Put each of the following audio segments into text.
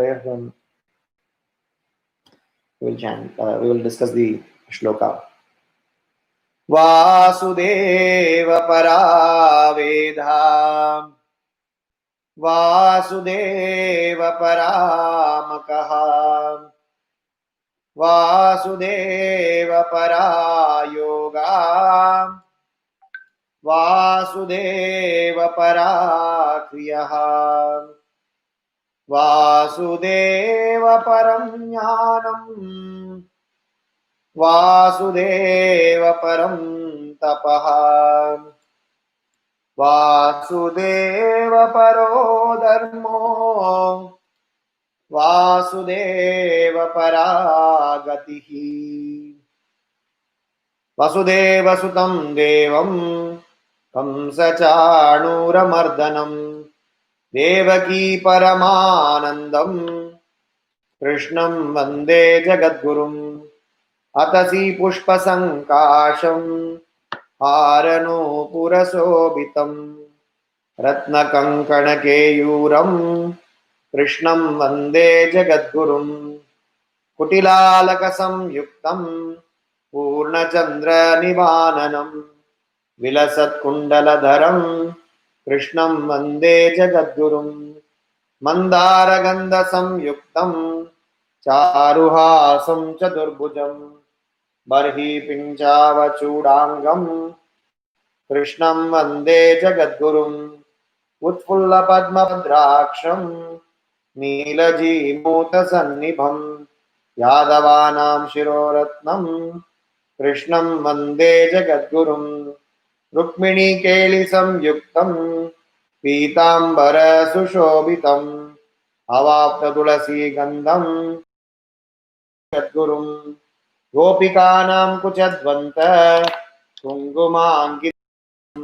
Then we will chant. We will discuss the shloka. Vasudev परावेधा Vasudev परामकः Vasudev परायोगा Vasudev पराक्रियः Vasudev परं ज्ञानम् वासुदेव परं तपः वासुदेव परो धर्मो वासुदेव परा गतिः वसुदेव सुतं देवं कंसचाणूरमर्दनं देवकी परमानन्दं कृष्णं वन्दे जगद्गुरुम् अतसी पुष्पसङ्काशं हारनूपुरशोभितं रत्नकङ्कणकेयूरं कृष्णं वन्दे जगद्गुरुं कुटिलालकसंयुक्तं पूर्णचन्द्रनिवाननं विलसत्कुण्डलधरं कृष्णं वन्दे जगद्गुरुं मन्दारगन्धसंयुक्तं चारुहासं चतुर्भुजं बर्हि पिञ्चावचूडाङ्गं कृष्णं वन्दे जगद्गुरुम् उत्फुल्लपद्मभद्राक्षं नीलजीमूतसन्निभं यादवानां शिरोरत्नं कृष्णं वन्दे जगद्गुरुं रुक्मिणीकेलिसंयुक्तं पीताम्बरसुशोभितम् अवाप्ततुलसीगन्धं जगद्गुरुं गोपिकानां कुचध्वन्त कुङ्कुमाङ्कितं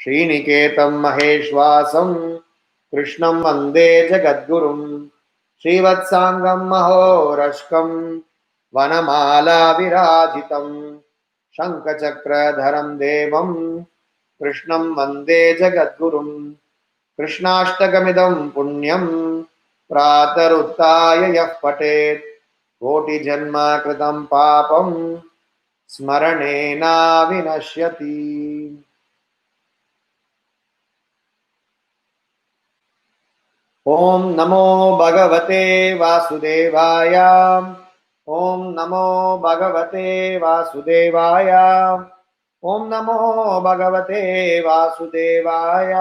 श्रीनिकेतं महेश्वासं कृष्णं वन्दे जगद्गुरुं श्रीवत्साङ्गं महोरष्कं वनमाला विराजितं शङ्खचक्रधरं देवं कृष्णं वन्दे जगद्गुरुं कृष्णाष्टकमिदं पुण्यं प्रातरुत्थाय यः पठेत् कोटिजन्म कृतं पापं स्मरणेनाविनश्यति। ॐ नमो भगवते वासुदेवाय। ॐ नमो भगवते वासुदेवाय। ॐ नमो भगवते वासुदेवाय।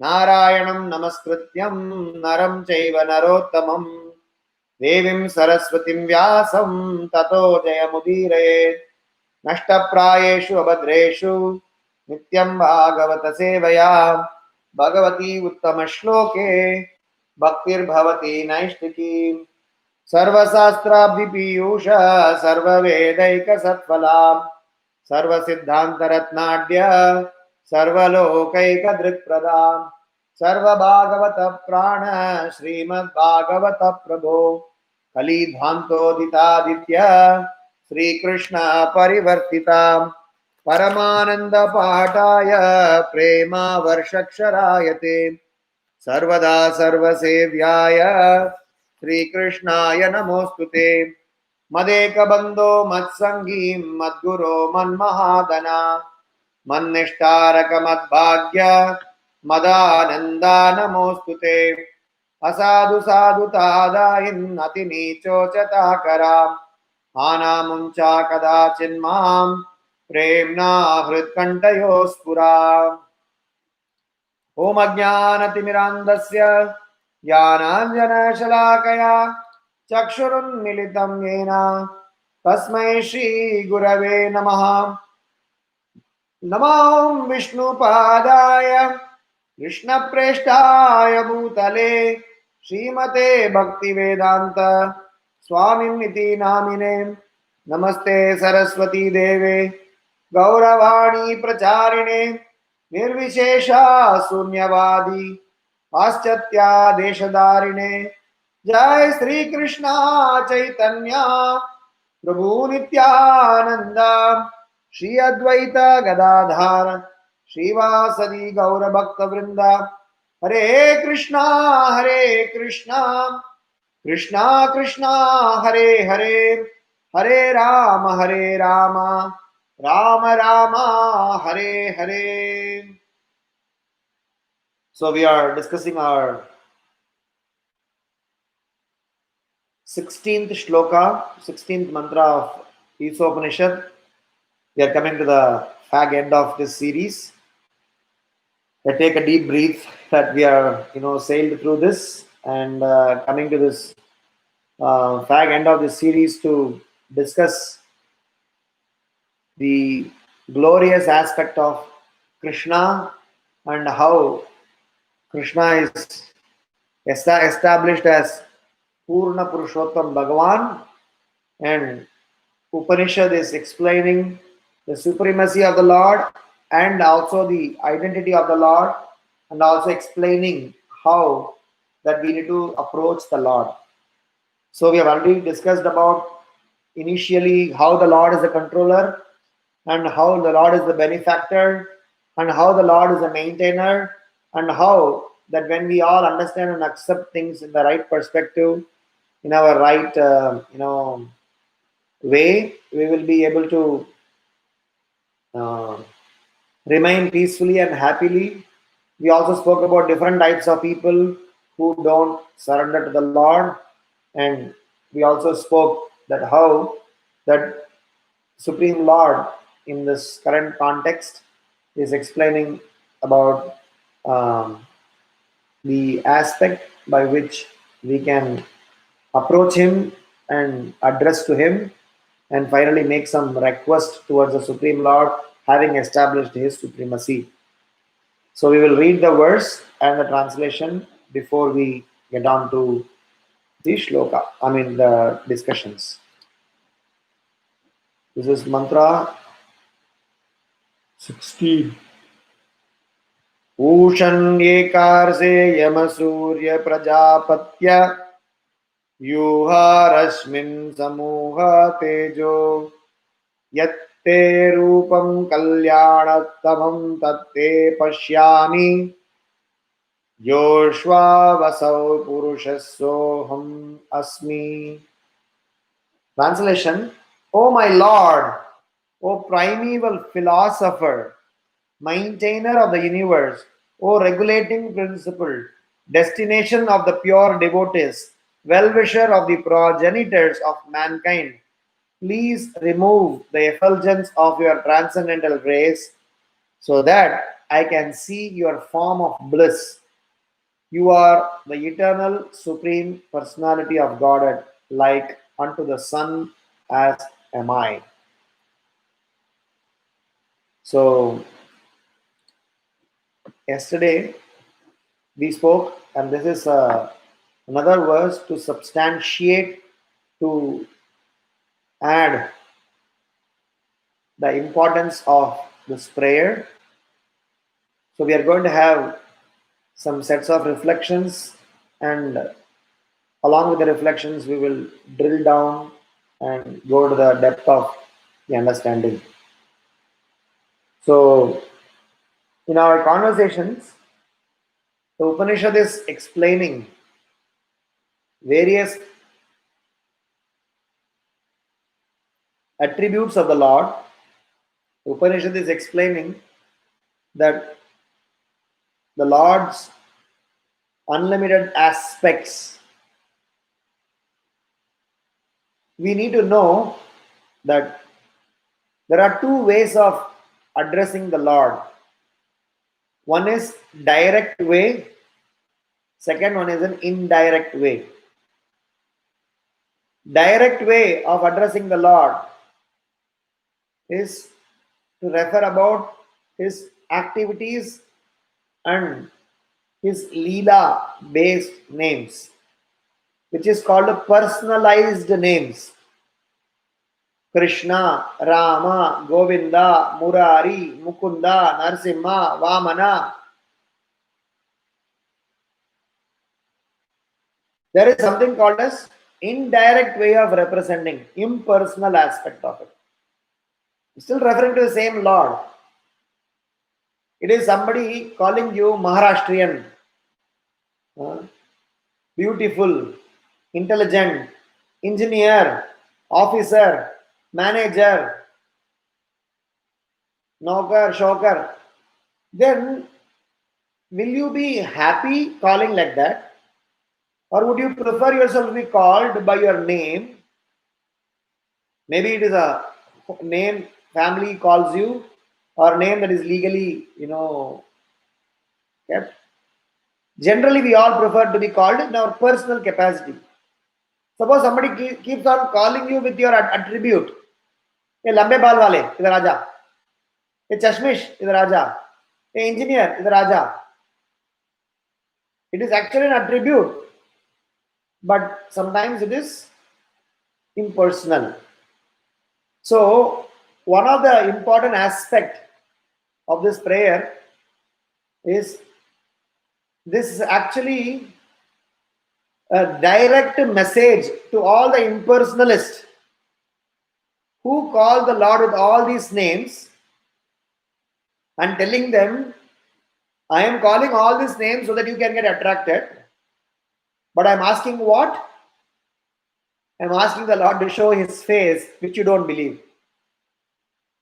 नारायणं नमस्कृत्यं नरं चैव नरोत्तमं देवीं सरस्वतीं व्यासं ततो जयमुदीरयेत्। नष्टप्रायेषु अभद्रेषु नित्यं भागवत सेवया भगवती उत्तमश्लोके भक्तिर्भवति नैष्टिकी। सर्वशास्त्राभिपीयूष सर्ववेदैकसत्फला सर्वसिद्धान्तरत्नाढ्य सर्वलोकैकदृक्प्रदा सर्वभागवत प्राण श्रीमद्भागवत प्रभो कलिध्वान्तोदितादित्य श्रीकृष्ण परिवर्तिता परमानंद पाठाय प्रेमावर्षक्षराय ते सर्वदा सर्वसेव्याय श्रीकृष्णाय नमोस्तुते। मदेकबन्धो मत्संगी मद्गुरो मन्महादना मन्निष्ठारक मद्भाग्य मदानन्दा नमोस्तुते। असाधु साधुतादायिन् अतिनीचोचताकरा आनामुञ्चा कदाचिन्मां प्रेम्णा हृत्कण्ठयो स्फुरा। ॐ अज्ञानतिमिरान्धस्य ज्ञानाञ्जनशलाकया चक्षुरुन्मिलितं येन तस्मै श्रीगुरवे नमः। नमो विष्णुपादाय कृष्णप्रेष्ठाय भूतले श्रीमते भक्तिवेदान्त स्वामिनिति नामिने। नमस्ते सरस्वती देवे गौरवाणी प्रचारिणे निर्विशेषा शून्यवादी पाश्चात्या देशधारिणे। जय श्री कृष्णा चैतन्य प्रभु नित्यानंद श्री अद्वैत गदाधार श्रीवासदि गौर भक्त वृंदा Hare Krishna, Krishna Krishna, Hare Hare, Hare Rama, Rama Rama, Hare Hare. So we are discussing our 16th shloka, 16th mantra of Ishopanishad. We are coming to the fag end of this series. I take a deep breath that we are, sailed through this and coming to this fag end of this series to discuss the glorious aspect of Krishna and how Krishna is established as Purna Purushottam Bhagavan, and Upanishad is explaining the supremacy of the Lord and also the identity of the Lord, and also explaining how that we need to approach the Lord. So we have already discussed about initially how the Lord is the controller, and how the Lord is the benefactor, and how the Lord is the maintainer, and how that when we all understand and accept things in the right perspective, in our right, way, we will be able to uh, remain peacefully and happily. We also spoke about different types of people who don't surrender to the Lord, and we also spoke that how that Supreme Lord in this current context is explaining about um, the aspect by which we can approach Him and address to Him, and finally make some request towards the Supreme Lord, having established His supremacy. So we will read the verse and the translation before we get on to the shloka, the discussions. This is mantra 16. ऊषण्येकार्षे यमसूर्य प्रजापत्य व्यूहारश्मिन् समूह तेजो यत्ते रूपं कल्याणत्तमं तत्ते पश्यामि योश्वावसौ पुरुषस्सोऽहम् अस्मि. Translation: O my Lord, O primeval philosopher, maintainer of the universe, O regulating principle, destination of the pure devotees, well-wisher of the progenitors of mankind, please remove the effulgence of your transcendental rays so that I can see your form of bliss. You are the eternal supreme personality of Godhead, like unto the sun as am I. So, yesterday we spoke, and this is another verse to substantiate, to add the importance of this prayer. So, we are going to have some sets of reflections, and along with the reflections, we will drill down and go to the depth of the understanding. So, in our conversations, the Upanishad is explaining various attributes of the Lord. The Upanishad is explaining that the Lord's unlimited aspects. We need to know that there are two ways of addressing the Lord. One is direct way, second one is an indirect way. Direct way of addressing the Lord is to refer about His activities and His Leela based names, which is called personalized names. Krishna, Rama, Govinda, Murari, Mukunda, Narsimha, Vamana. There is something called as indirect way of representing, impersonal aspect of it. Still referring to the same Lord. It is somebody calling you Maharashtrian, beautiful, intelligent, engineer, officer, manager, knocker, shocker, then will you be happy calling like that? Or would you prefer yourself to be called by your name? Maybe it is a name family calls you, or name that is legally, kept. Generally, we all prefer to be called in our personal capacity. Suppose somebody keeps on calling you with your attribute. ये लंबे बाल वाले इधर आजा, ये चश्मिश इधर आजा, ये इंजीनियर इधर आजा. It is actually an attribute, but sometimes it is impersonal. So one of the important aspect of this prayer is this is actually a direct message to all the impersonalists who call the Lord with all these names and telling them, I am calling all these names so that you can get attracted. But I'm asking what? I'm asking the Lord to show his face, which you don't believe.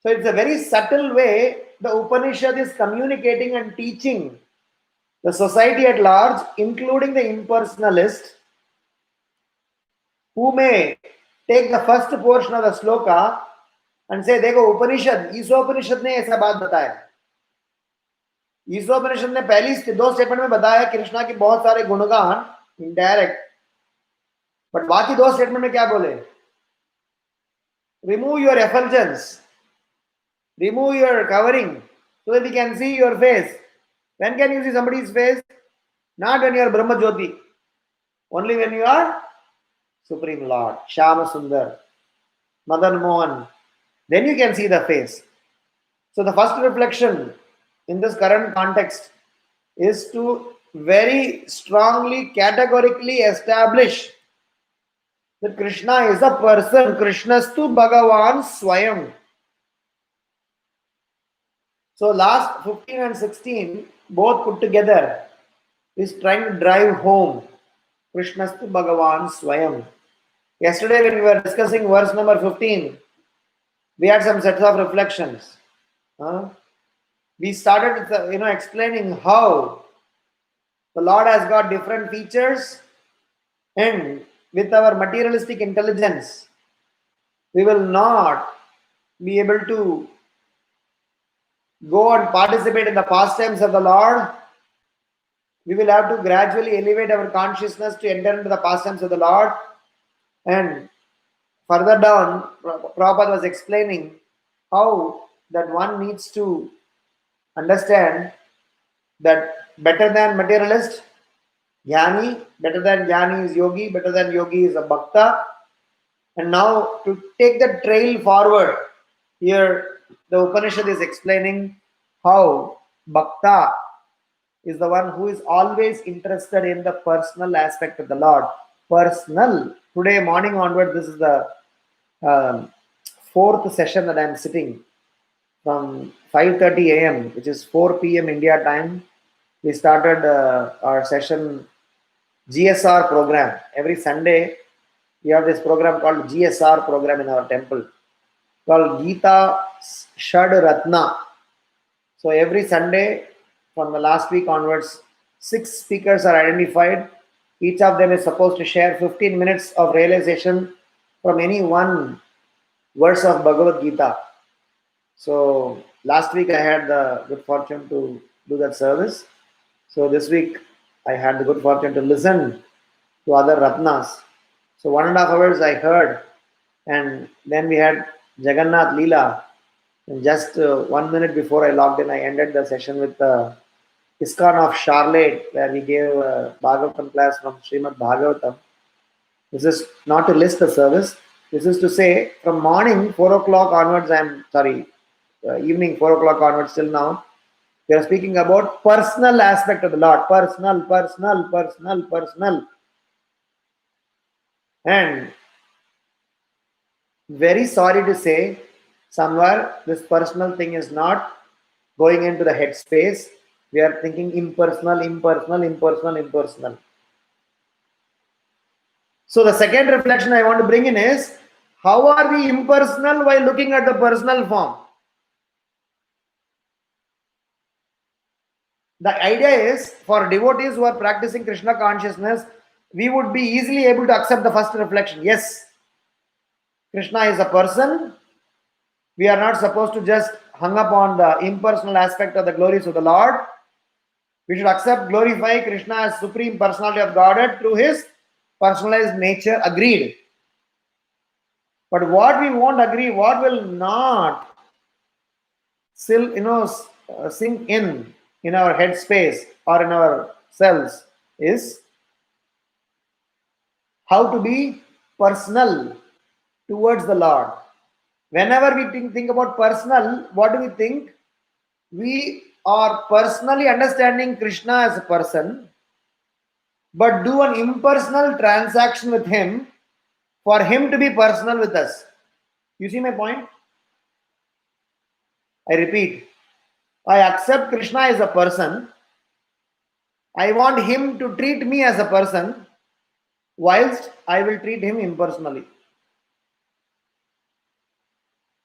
So it's a very subtle way the Upanishad is communicating and teaching the society at large, including the impersonalist, who may take the first portion of the sloka and say, देखो उपनिषद, ईशोपनिषद ने ऐसा बात बताया. ईशोपनिषद ने पहली दो statement में बताया कृष्णा के बहुत सारे गुणगान इनडायरेक्ट, बट बाकी दो स्टेटमेंट में क्या बोले? Remove your effulgence, remove your covering so that we can see your face. When can you see somebody's face? Not when you are Brahma Jyoti, only when you are Supreme Lord, Shama Sundar, Madan Mohan. Then you can see the face. So the first reflection in this current context is to very strongly, categorically establish that Krishna is a person. Krishnastu Bhagavan Swayam. So last 15 and 16, both put together, is trying to drive home Krishnastu Bhagavan Swayam. Yesterday when we were discussing verse number 15, we had some sets of reflections. We started explaining how the Lord has got different features, and with our materialistic intelligence, we will not be able to go and participate in the pastimes of the Lord. We will have to gradually elevate our consciousness to enter into the pastimes of the Lord. And further down, Prabhupada was explaining how that one needs to understand that better than materialist, Jnani, better than Jnani is Yogi, better than Yogi is a Bhakta. And now to take the trail forward, here the Upanishad is explaining how Bhakta is the one who is always interested in the personal aspect of the Lord. Personal. Today morning onward, this is the fourth session that I am sitting from 5:30 a.m., which is 4 p.m. India time. We started our session GSR program. Every Sunday, we have this program called GSR program in our temple called Gita Shad Ratna. So every Sunday from the last week onwards, 6 speakers are identified. Each of them is supposed to share 15 minutes of realization from any one verse of Bhagavad Gita. So last week I had the good fortune to do that service. So this week I had the good fortune to listen to other Ratnas. So 1.5 hours I heard, and then we had Jagannath Leela. And just 1 minute before I logged in, I ended the session with ISKCON of Charlotte, where we gave a Bhagavatam class from Srimad Bhagavatam. This is not to list the service. This is to say from morning 4 o'clock onwards, evening 4 o'clock onwards till now, we are speaking about personal aspect of the Lord. Personal. And very sorry to say, somewhere this personal thing is not going into the headspace. We are thinking impersonal. So the second reflection I want to bring in is, how are we impersonal while looking at the personal form? The idea is, for devotees who are practicing Krishna consciousness, we would be easily able to accept the first reflection. Yes, Krishna is a person. We are not supposed to just hung up on the impersonal aspect of the glories of the Lord. We should accept, glorify Krishna as supreme personality of Godhead through his personalized nature. Agreed. But what we won't agree, what will not still, sink in our headspace or in our cells is how to be personal towards the Lord. Whenever we think about personal, what do we think? We are personally understanding Krishna as a person, but do an impersonal transaction with him for him to be personal with us. You see my point? I repeat, I accept Krishna as a person. I want him to treat me as a person, whilst I will treat him impersonally.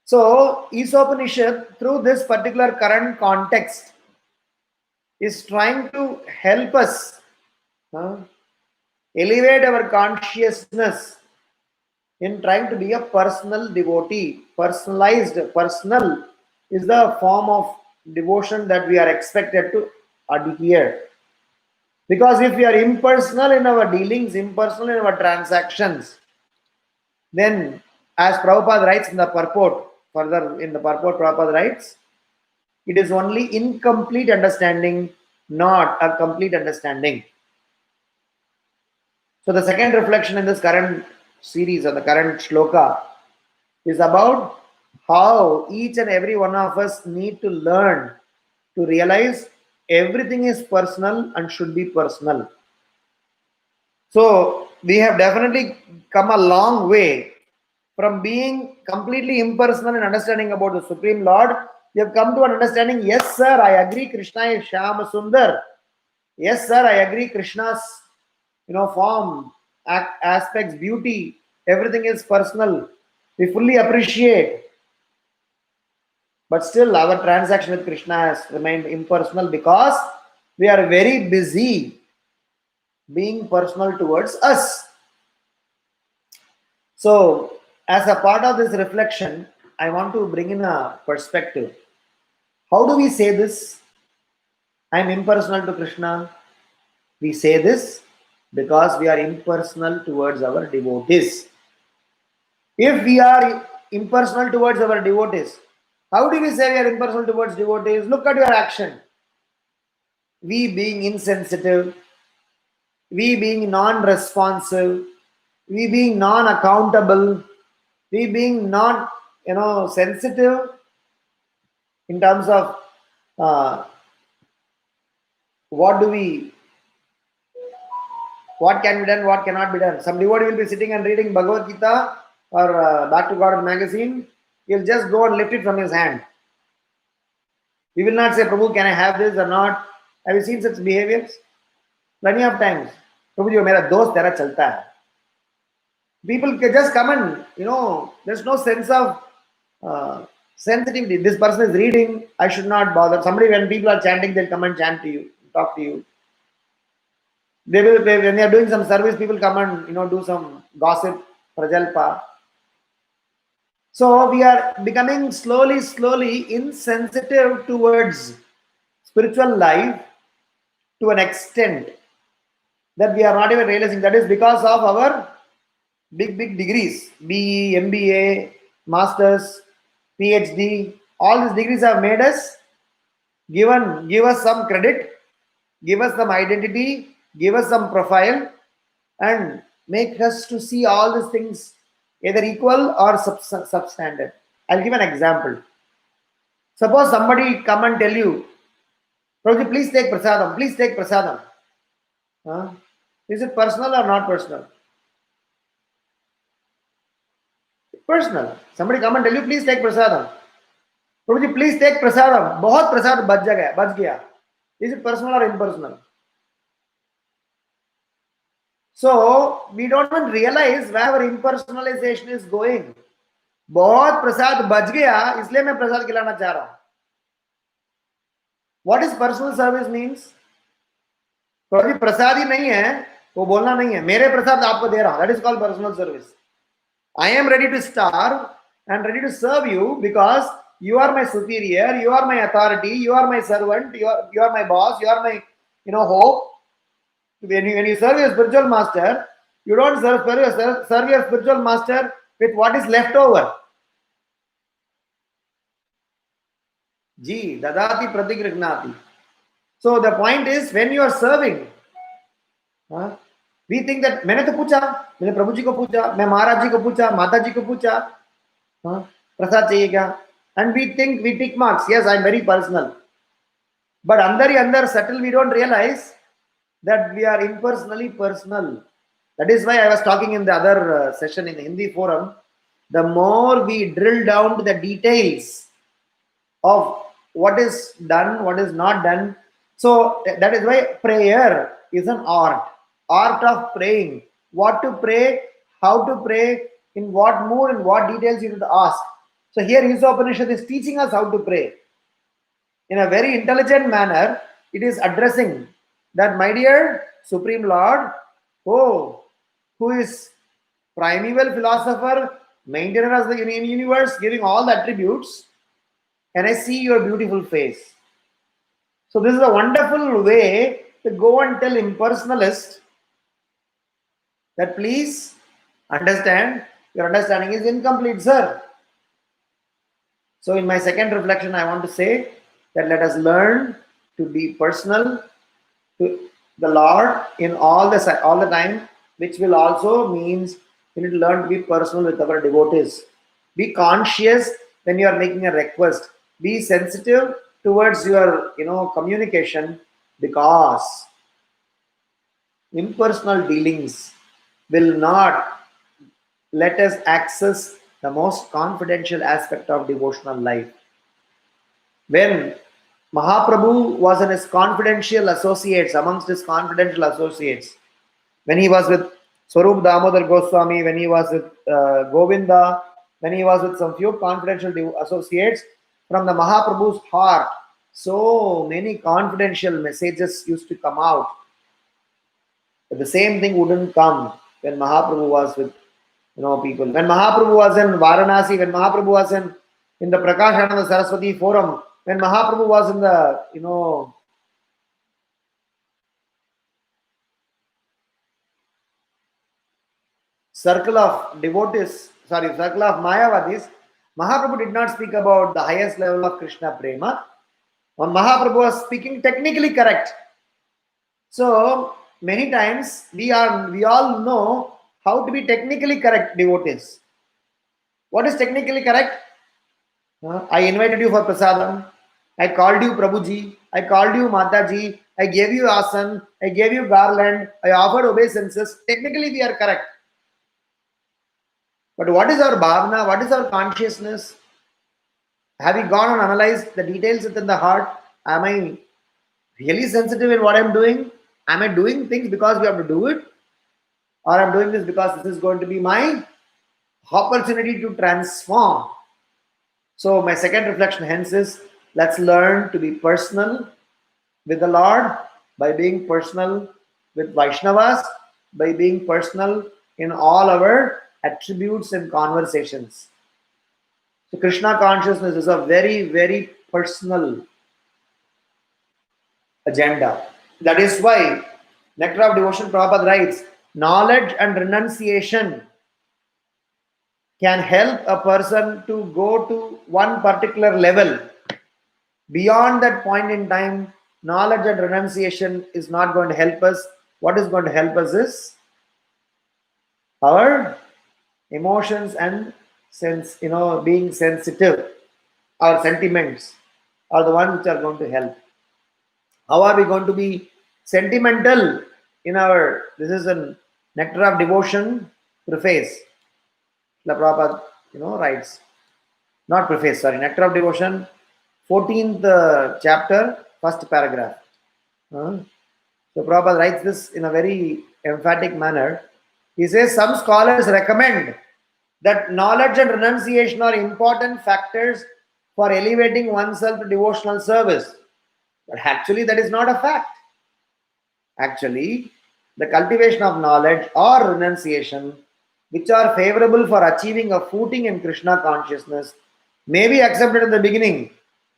So, Ishopanishad, through this particular current context, is trying to help us elevate our consciousness in trying to be a personal devotee. Personalized, personal is the form of devotion that we are expected to adhere. Because if we are impersonal in our dealings, impersonal in our transactions, then as Prabhupada writes in the purport, further in the purport, Prabhupada writes, it is only incomplete understanding, not a complete understanding. So the second reflection in this current series or the current shloka is about how each and every one of us need to learn to realize everything is personal and should be personal. So we have definitely come a long way from being completely impersonal and understanding about the Supreme Lord. We have come to an understanding, yes sir, I agree Krishna is Shyama Sundar. Yes sir, I agree Krishna's form, aspects, beauty, everything is personal. We fully appreciate. But still our transaction with Krishna has remained impersonal because we are very busy being personal towards us. So, as a part of this reflection, I want to bring in a perspective. How do we say this? I am impersonal to Krishna. We say this because we are impersonal towards our devotees. If we are impersonal towards our devotees, how do we say we are impersonal towards devotees? Look at your action. We being insensitive, we being non-responsive, we being non-accountable, we being not sensitive in terms of uh, what can be done, what cannot be done. Some devotee will be sitting and reading Bhagavad Gita or Back to God magazine. He'll just go and lift it from his hand. We will not say, Prabhu, can I have this or not? Have you seen such behaviors? Plenty of times. Prabhuji, wo mera dost tera chalta hai. People can just come and, there's no sense of sensitivity. This person is reading, I should not bother. Somebody, when people are chanting, they'll come and chant to you, talk to you. They will, when they are doing some service, people come and, do some gossip, prajalpa. So we are becoming slowly insensitive towards spiritual life to an extent that we are not even realizing. That is because of our big degrees, BE, MBA, Masters, PhD. All these degrees have made us give us some credit, give us some identity, give us some profile, and make us to see all these things either equal or substandard. I'll give an example. Suppose somebody come and tell you, Prabhuji, please take prasadam, please take prasadam. Is it personal or not personal? Personal. Somebody come and tell you, please take prasadam. Prabhuji, please take prasadam. बहुत प्रसाद बच गया. Is it personal or impersonal? So we don't even realize where our impersonalization is going. बहुत प्रसाद बच गया इसलिए मैं प्रसाद खिलाना चाह रहा हूं. What is personal service means? प्रभु प्रसाद ही नहीं है वो बोलना नहीं है, मेरे प्रसाद आपको दे रहा हूं. That is called personal service. I am ready to starve and ready to serve you because you are my superior, you are my authority, you are my servant, you are my boss, you are my hope. When you serve your spiritual master, you don't serve your spiritual master with what is left over. Ji, dadati pratigrihnati. So the point is, when you are serving, we think that मैंने तो पूछा, मैंने प्रभु जी को पूछा, मैं महाराज जी को पूछा, माता जी को पूछा, प्रसाद चाहिए क्या? And we think we tick marks. Yes, I'm very personal. But under subtle, we don't realize that we are impersonally personal. That is why I was talking in the other session in the Hindi forum. The more we drill down to the details of what is done, what is not done. So that is why prayer is an art. Art of praying. What to pray, how to pray, in what mood, in what details you need to ask. So here Ishopanishad is teaching us how to pray. In a very intelligent manner, it is addressing that, my dear Supreme Lord, who is primeval philosopher, maintainer of the universe, giving all the attributes, and I see your beautiful face. So this is a wonderful way to go and tell impersonalist that please understand, your understanding is incomplete, sir. So in my second reflection, I want to say that let us learn to be personal to the Lord in all the time, which will also means we need to learn to be personal with our devotees. Be conscious when you are making a request. Be sensitive towards your communication, because impersonal dealings will not let us access the most confidential aspect of devotional life. When Mahaprabhu was in his confidential associates, amongst his confidential associates, when he was with Swarup Damodar Goswami, when he was with Govinda, when he was with some few confidential associates, from the Mahaprabhu's heart, so many confidential messages used to come out. But the same thing wouldn't come when Mahaprabhu was with people. When Mahaprabhu was in Varanasi, when Mahaprabhu was in the Prakashananda Saraswati Forum, when Mahaprabhu was in the circle of devotees, circle of Mayavadis, Mahaprabhu did not speak about the highest level of Krishna Prema. When Mahaprabhu was speaking technically correct. So many times we all know how to be technically correct devotees. What is technically correct? I invited you for prasadam. I called you Prabhuji. I called you Mataji. I gave you asan. I gave you garland. I offered obeisances. Technically we are correct. But what is our bhavana? What is our consciousness? Have we gone and analyzed the details within the heart? Am I really sensitive in what I'm doing? Am I doing things because we have to do it? Or I'm doing this because this is going to be my opportunity to transform? So my second reflection hence is, let's learn to be personal with the Lord by being personal with Vaishnavas, by being personal in all our attributes and conversations. So Krishna consciousness is a very, very personal agenda. That is why Nectar of Devotion Prabhupada writes, knowledge and renunciation can help a person to go to one particular level. Beyond that point in time, knowledge and renunciation is not going to help us. What is going to help us is our emotions and being sensitive. Our sentiments are the ones which are going to help. How are we going to be sentimental in our, this is a Nectar of Devotion preface. The Prabhupada, writes, not preface, sorry, Nectar of Devotion, 14th chapter, first paragraph. So Prabhupada writes this in a very emphatic manner. He says some scholars recommend that knowledge and renunciation are important factors for elevating oneself to devotional service. But actually, that is not a fact. Actually, the cultivation of knowledge or renunciation, which are favorable for achieving a footing in Krishna consciousness, may be accepted in the beginning,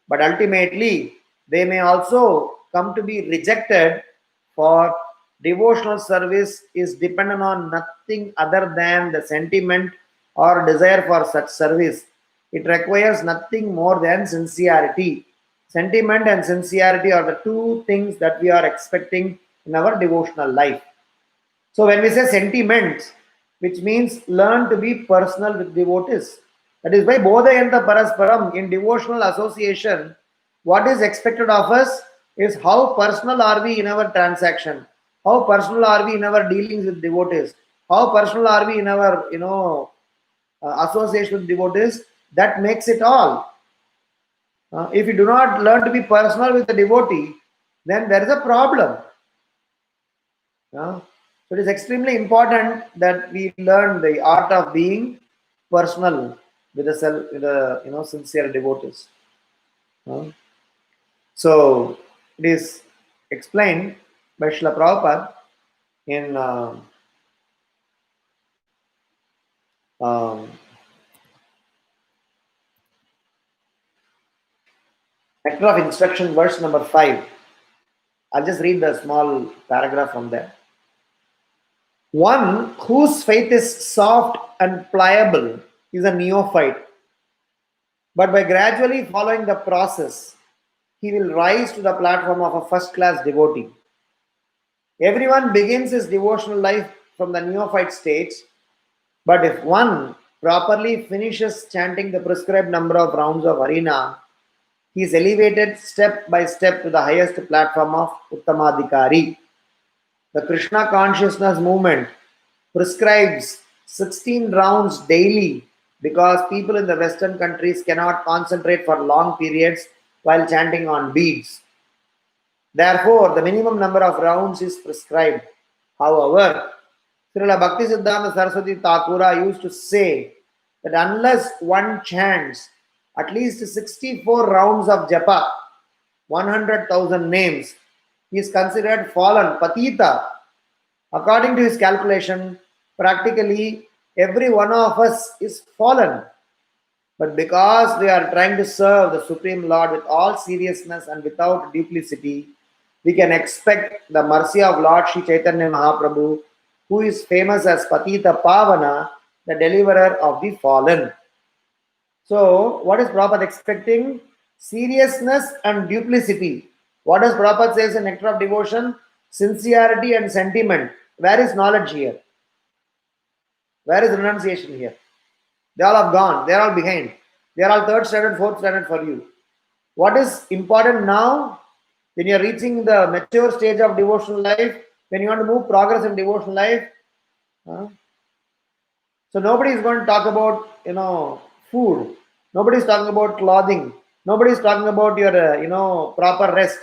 but ultimately they may also come to be rejected, for devotional service is dependent on nothing other than the sentiment or desire for such service. It requires nothing more than sincerity. Sentiment and sincerity are the two things that we are expecting in our devotional life. So when we say sentiments, which means learn to be personal with devotees. That is why Bodhayanta Parasparam in devotional association, what is expected of us is how personal are we in our transaction, how personal are we in our dealings with devotees, how personal are we in our association with devotees. That makes it all. If you do not learn to be personal with the devotee, then there is a problem. So it is extremely important that we learn the art of being personal with the sincere devotees. So it is explained by Srila Prabhupada in um, Nectar of Instruction, verse number 5. I'll just read the small paragraph from there. One whose faith is soft and pliable is a neophyte, but by gradually following the process, he will rise to the platform of a first class devotee. Everyone begins his devotional life from the neophyte stage, but if one properly finishes chanting the prescribed number of rounds of Harina, he is elevated step by step to the highest platform of Uttamadhikari. The Krishna consciousness movement prescribes 16 rounds daily because people in the Western countries cannot concentrate for long periods while chanting on beads. Therefore, the minimum number of rounds is prescribed. However, Srila Bhaktisiddhanta Saraswati Thakura used to say that unless one chants at least 64 rounds of japa, 100,000 names, he is considered fallen, patita. According to his calculation, practically every one of us is fallen. But because we are trying to serve the Supreme Lord with all seriousness and without duplicity, we can expect the mercy of Lord Sri Chaitanya Mahaprabhu, who is famous as Patita Pavana, the deliverer of the fallen. So, what is Prabhupada expecting? Seriousness and duplicity. What does Prabhupada says in Nectar of Devotion? Sincerity and sentiment. Where is knowledge here? Where is renunciation here? They all have gone. They are all behind. They are all third standard, fourth standard for you. What is important now? When you are reaching the mature stage of devotional life, when you want to move progress in devotional life, so nobody is going to talk about food. Nobody is talking about clothing. Nobody is talking about your proper rest.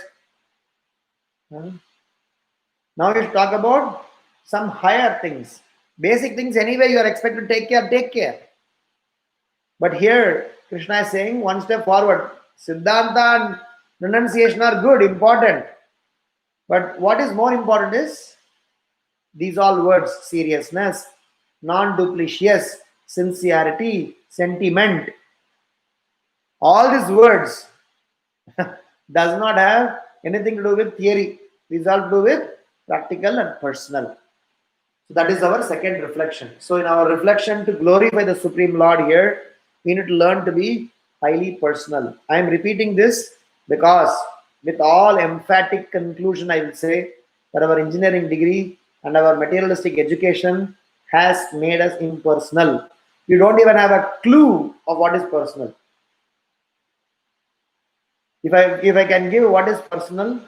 Now you talk about some higher things, basic things. Anyway, you are expected to take care. Take care. But here Krishna is saying one step forward. Siddhanta and renunciation are good, important. But what is more important is these all words: seriousness, non-duplicious, sincerity, sentiment. All these words does not have anything to do with theory. These all to do with practical and personal. So that is our second reflection. So in our reflection to glorify the Supreme Lord here, we need to learn to be highly personal. I am repeating this because with all emphatic conclusion, I will say that our engineering degree and our materialistic education has made us impersonal. You don't even have a clue of what is personal. If I can give what is personal,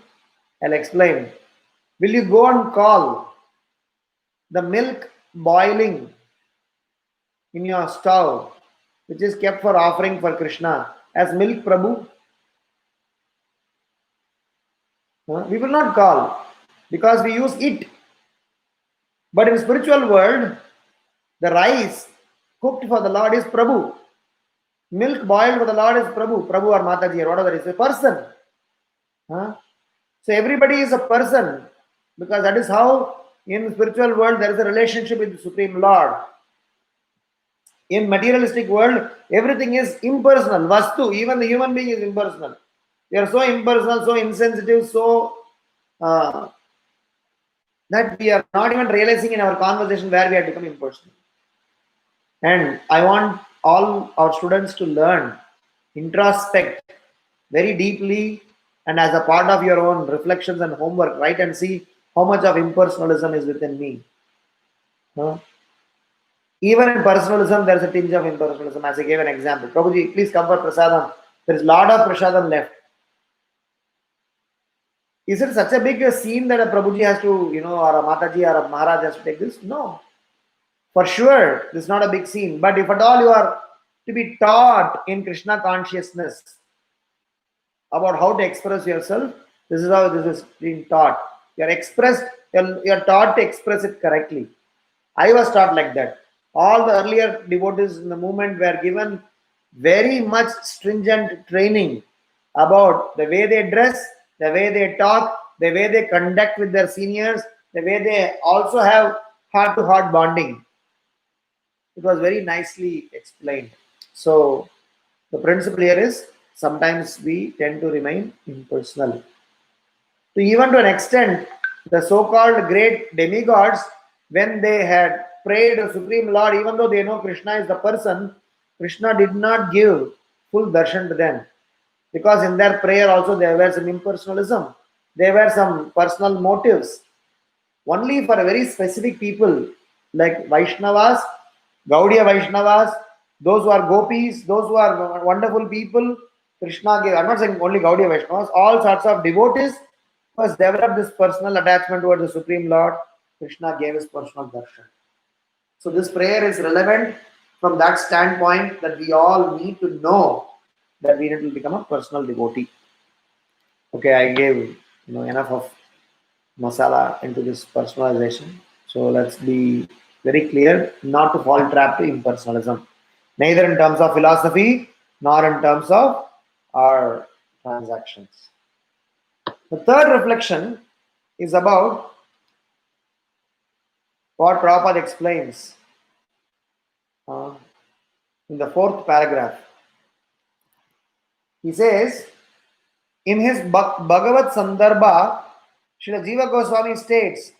I'll explain. Will you go and call the milk boiling in your stove, which is kept for offering for Krishna, as milk Prabhu? We will not call because we use it. But in spiritual world, the rice cooked for the Lord is Prabhu. Milk boiled for the Lord is Prabhu. Prabhu or Mataji or whatever is a person. Huh? So everybody is a person because that is how in spiritual world there is a relationship with the Supreme Lord. In materialistic world, everything is impersonal. Vastu, even the human being is impersonal. We are so impersonal, so insensitive, so that we are not even realizing in our conversation where we have become impersonal. And I want all our students to learn, introspect very deeply, and as a part of your own reflections and homework, write and see how much of impersonalism is within me. Huh? Even in personalism, there is a tinge of impersonalism, as I gave an example. Prabhuji, please come for prasadam. There is a lot of prasadam left. Is it such a big scene that a Prabhuji has to, or a Mataji or a Maharaj has to take this? No. For sure, this is not a big scene. But if at all you are to be taught in Krishna consciousness about how to express yourself, this is how this is being taught. You're taught to express it correctly. I was taught like that. All the earlier devotees in the movement were given very much stringent training about the way they dress, the way they talk, the way they conduct with their seniors, the way they also have heart to heart bonding. It was very nicely explained. So, the principle here is sometimes we tend to remain impersonal. So even to an extent, the so-called great demigods, when they had prayed the Supreme Lord, even though they know Krishna is the person, Krishna did not give full darshan to them. Because in their prayer also there were some impersonalism. There were some personal motives. Only for very specific people like Vaishnavas, Gaudiya Vaishnavas, those who are gopis, those who are wonderful people, Krishna gave, I'm not saying only Gaudiya Vaishnavas, all sorts of devotees first developed this personal attachment towards the Supreme Lord. Krishna gave his personal darshan. So this prayer is relevant from that standpoint that we all need to know that we need to become a personal devotee. Okay, I gave enough of masala into this personalization. So let's be very clear not to fall trap to impersonalism, neither in terms of philosophy nor in terms of our transactions. The third reflection is about what Prabhupada explains in the fourth paragraph. He says, in his Bhagavad Sandarbha, Srila Jiva Goswami states,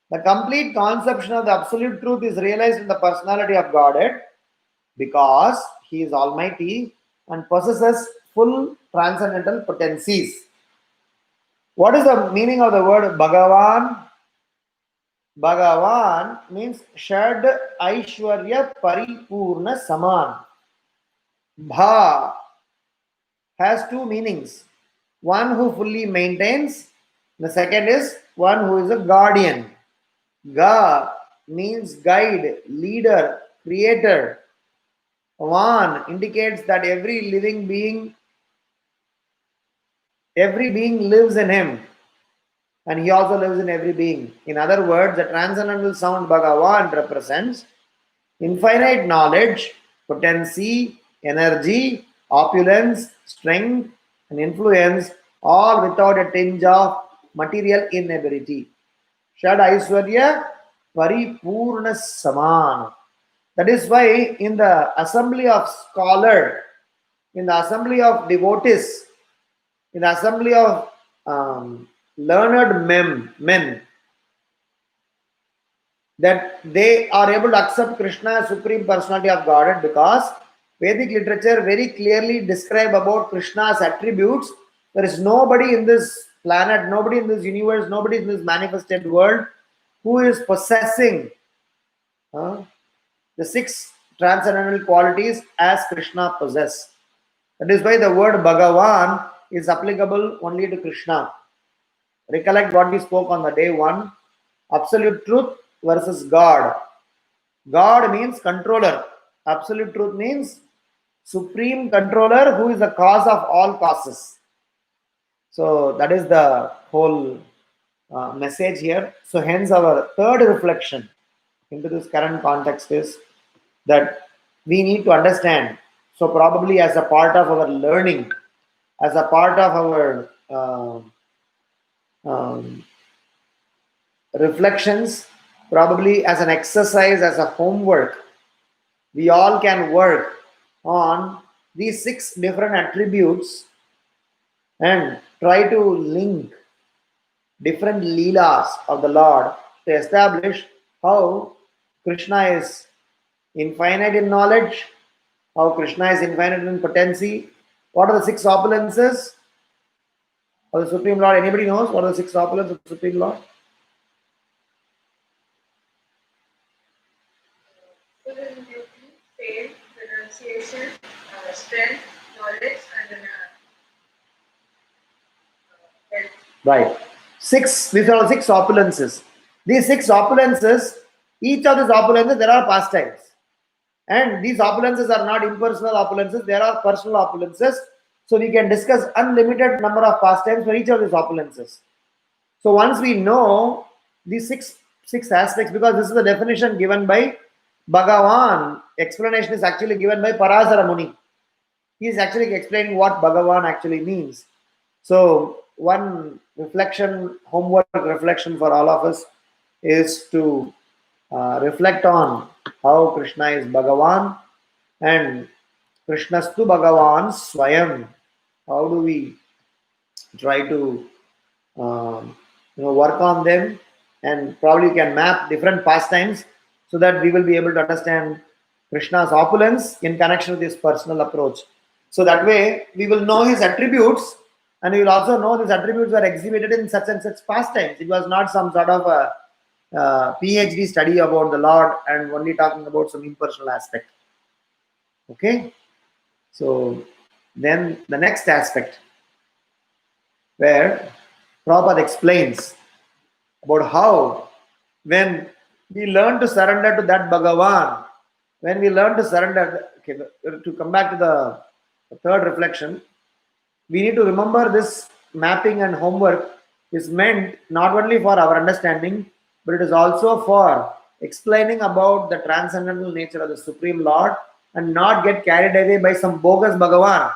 the complete conception of the absolute truth is realized in the personality of Godhead because he is almighty and possesses full transcendental potencies. What is the meaning of the word Bhagavan? Bhagavan means Shad Aishwarya Paripurna Saman. Bha has two meanings. One who fully maintains, the second is one who is a guardian. Ga means guide, leader, creator. Van indicates that every being lives in him, and he also lives in every being. In other words, the transcendental sound Bhagavan represents infinite knowledge, potency, energy, opulence, strength, and influence, all without a tinge of material inability. Shad Aishwarya Paripurna Saman. That is why in the assembly of scholars, in the assembly of devotees, in the assembly of learned men, that they are able to accept Krishna as Supreme Personality of Godhead because Vedic literature very clearly describe about Krishna's attributes. There is nobody in this planet, nobody in this universe, nobody in this manifested world who is possessing the six transcendental qualities as Krishna possesses. That is why the word Bhagavan is applicable only to Krishna. Recollect what we spoke on the day one. Absolute truth versus God. God means controller. Absolute truth means supreme controller who is the cause of all causes. So that is the whole message here. So hence our third reflection into this current context is that we need to understand. So, probably as a part of our learning, as a part of our um, reflections, probably as an exercise, as a homework, we all can work on these 6 different attributes and try to link different leelas of the Lord to establish how Krishna is infinite in knowledge, how Krishna is infinite in potency. What are the 6 opulences of the Supreme Lord? Anybody knows what are the 6 opulences of the Supreme Lord? Fame, renunciation, strength, knowledge, and health. Right. 6, these are all 6 opulences. These 6 opulences, each of these opulences, there are pastimes. And these opulences are not impersonal opulences, there are personal opulences. So we can discuss unlimited number of pastimes for each of these opulences. So once we know these six aspects, because this is the definition given by Bhagavan, explanation is actually given by Parasara Muni. He is actually explaining what Bhagavan actually means. So one reflection, homework reflection for all of us is to reflect on how Krishna is Bhagavan and Krishnastu Bhagavan Swayam. How do we try to work on them, and probably can map different pastimes so that we will be able to understand Krishna's opulence in connection with his personal approach. So that way we will know his attributes, and we will also know these attributes were exhibited in such and such pastimes. It was not some sort of a PhD study about the Lord and only talking about some impersonal aspect. Okay, so then the next aspect where Prabhupada explains about how when we learn to surrender to that Bhagavan, when we learn to surrender, okay, to come back to the third reflection, we need to remember this mapping and homework is meant not only for our understanding, but it is also for explaining about the transcendental nature of the Supreme Lord and not get carried away by some bogus Bhagavan.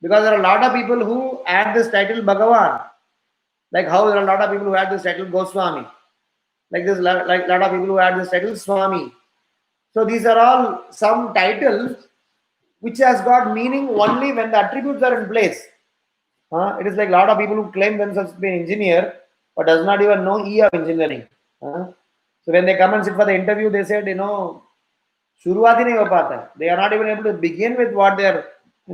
Because there are a lot of people who add this title Bhagavan. Like how there are a lot of people who add this title Goswami. Like there's like a lot of people who add this title Swami. So these are all some titles which has got meaning only when the attributes are in place. It is like a lot of people who claim themselves to be an engineer but does not even know E of engineering. So when they come and sit for the interview, they said, शुरुआत ही नहीं हो पाता है. They are not even able to begin with what they're, I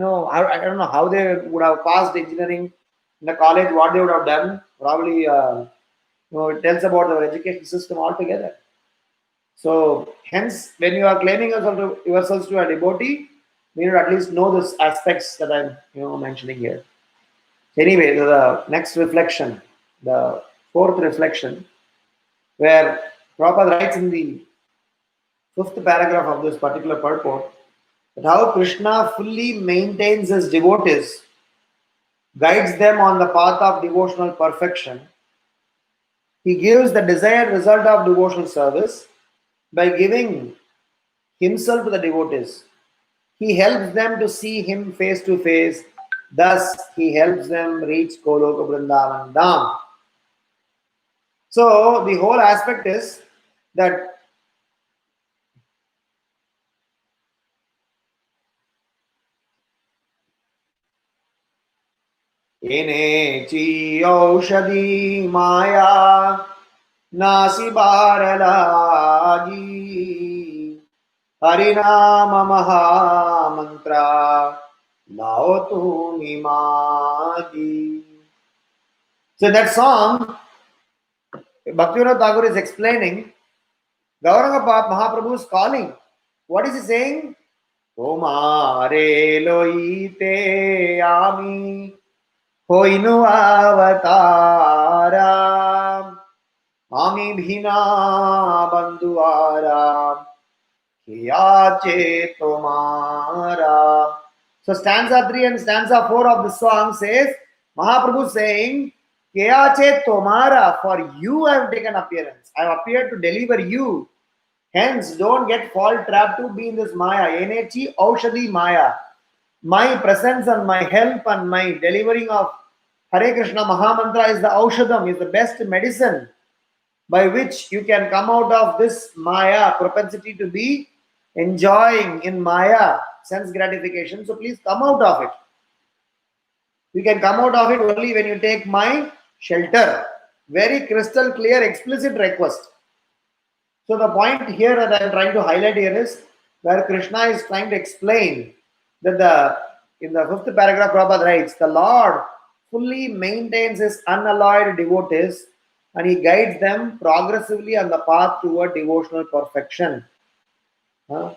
don't know how they would have passed engineering in the college, what they would have done. Probably, it tells about our education system altogether. So, hence, when you are claiming yourselves to a devotee, you need to at least know these aspects that I'm, mentioning here. Anyway, the next reflection, the fourth reflection, where Prabhupada writes in the 5th paragraph of this particular purport that how Krishna fully maintains his devotees, guides them on the path of devotional perfection. He gives the desired result of devotional service by giving himself to the devotees. He helps them to see him face to face. Thus, he helps them reach Goloka Vrindavan Dham. So, the whole aspect is that Enechi Aushadi Maya Nasi Baralagi Harinama Maha Mantra Lao Nimagi. So that song, Bhaktivinoda Thakur is explaining Gauranga Mahaprabhu is calling. What is he saying? Tomare loite ami hoinu avataram ami bhina bandhuaram kiyache tomara. So stanza 3 and stanza 4 of the song says, Mahaprabhu saying, Kiyache tomara, for you I have taken appearance. I have appeared to deliver you. Hence, don't get fall trapped to be in this Maya. Enechi Aushadhi Maya. My presence and my help and my delivering of Hare Krishna Mahamantra is the Aushadam, is the best medicine by which you can come out of this Maya propensity to be enjoying in Maya sense gratification. So please come out of it. You can come out of it only when you take my shelter. Very crystal clear, explicit request. So the point here that I am trying to highlight here is where Krishna is trying to explain that in the fifth paragraph Prabhupada writes, the Lord fully maintains his unalloyed devotees and he guides them progressively on the path toward devotional perfection. Huh?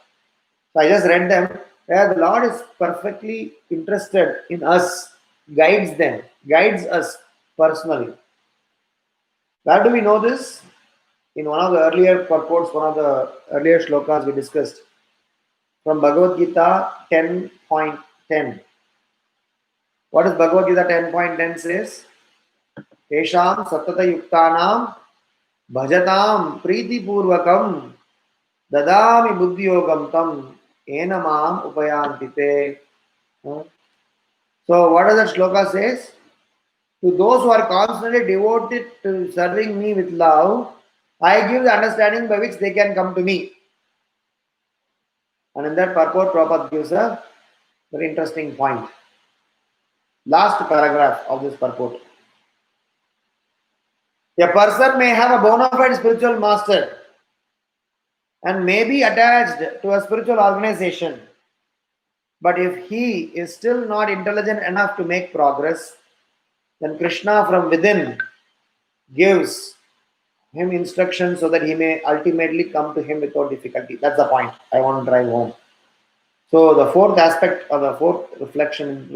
So I just read them where the Lord is perfectly interested in us, guides them, guides us personally. Where do we know this? In one of the earlier purports, one of the earlier shlokas we discussed from Bhagavad Gita 10.10. What does Bhagavad Gita 10.10 says? Tesham satata yuktanam bhajatam priti purvakam dadami buddhiyogam tam enamam upayantite. So what does that shloka says? To those who are constantly devoted to serving me with love, I give the understanding by which they can come to me. And in that purport, Prabhupada gives a very interesting point. Last paragraph of this purport. A person may have a bona fide spiritual master and may be attached to a spiritual organization. But if he is still not intelligent enough to make progress, then Krishna from within gives him instructions so that he may ultimately come to him without difficulty. That's the point I want to drive home. So the fourth aspect or the fourth reflection in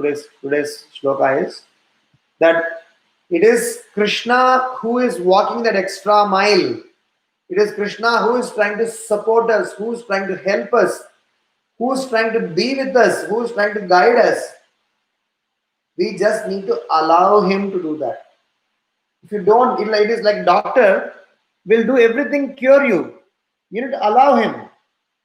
today's shloka is that it is Krishna who is walking that extra mile. It is Krishna who is trying to support us, who is trying to help us, who is trying to be with us, who is trying to guide us. We just need to allow him to do that. If you don't, it is like doctor will do everything, cure you. You need to allow him.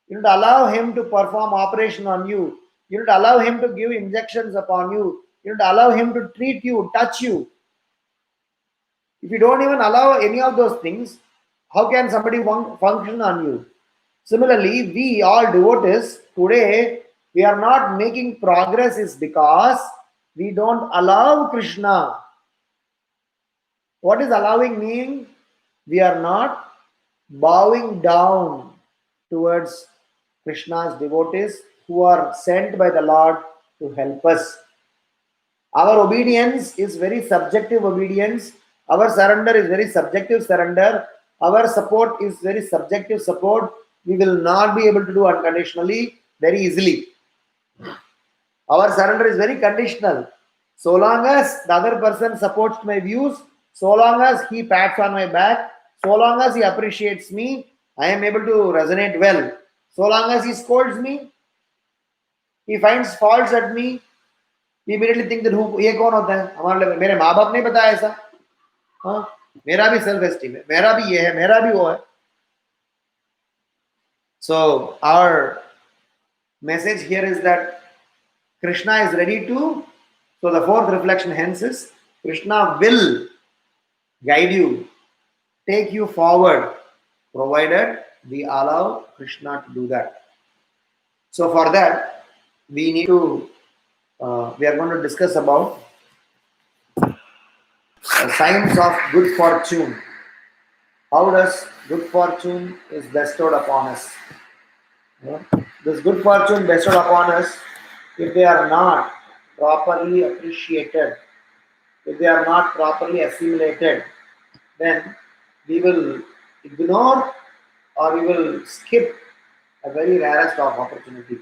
You need to allow him to perform operation on you. You need to allow him to give injections upon you. You need to allow him to treat you, touch you. If you don't even allow any of those things, how can somebody function on you? Similarly, we all devotees today, we are not making progress is because we don't allow Krishna. What is allowing meaning? We are not bowing down towards Krishna's devotees who are sent by the Lord to help us. Our obedience is very subjective obedience. Our surrender is very subjective surrender. Our support is very subjective support. We will not be able to do unconditionally very easily. Our surrender is very conditional. So long as the other person supports my views, so long as he pats on my back, so long as he appreciates me, I am able to resonate well. So long as he scolds me, he finds faults at me, we immediately think that ये कौन होता है हमारे लिए मेरे माँ बाप ने बताया ऐसा हाँ मेरा भी सेल्फ एस्टीम है मेरा भी ये है मेरा भी वो है. So our message here is that Krishna is ready to, so the fourth reflection hence is Krishna will guide you, take you forward, provided we allow Krishna to do that. So for that, we need to, we are going to discuss about signs of good fortune. How does good fortune is bestowed upon us? This good fortune bestowed upon us, if they are not properly appreciated, if they are not properly assimilated, then we will ignore or we will skip a very rarest of opportunity.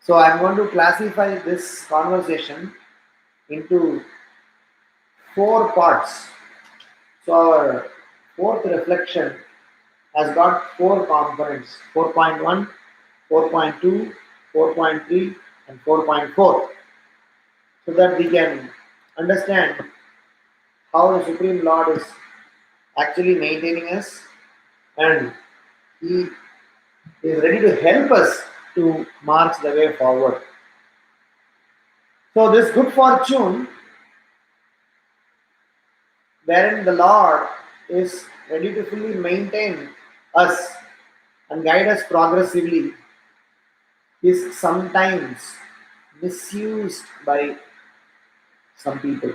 So I am going to classify this conversation into four parts. So our fourth reflection has got four components: 4.1, 4.2, 4.3, and 4.4, so that we can understand how the Supreme Lord is actually maintaining us, and He is ready to help us to march the way forward. So this good fortune, wherein the Lord is ready to fully maintain us and guide us progressively, is sometimes misused by some people.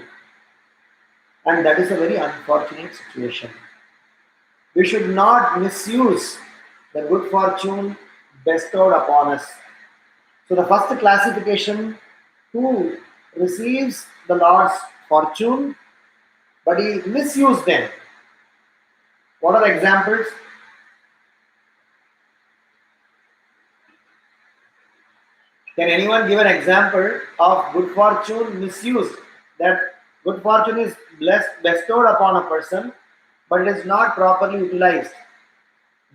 And that is a very unfortunate situation. We should not misuse the good fortune bestowed upon us. So, the first classification, who receives the Lord's fortune but he misused them. What are the examples? Can anyone give an example of good fortune misused? That good fortune is bestowed upon a person, but it is not properly utilized.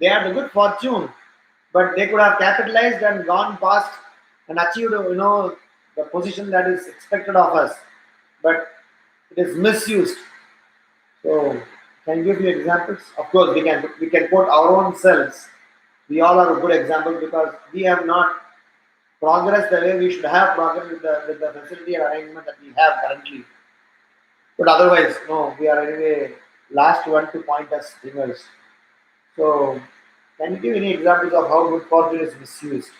They have the good fortune, but they could have capitalized and gone past and achieved, the position that is expected of us. But it is misused. So, can you give me examples? Of course, we can quote our own selves. We all are a good example because we have not progressed the way we should have progressed with the facility and arrangement that we have currently. But otherwise, no, we are anyway last one to point us fingers. So, can you give any examples of how good fortune is misused?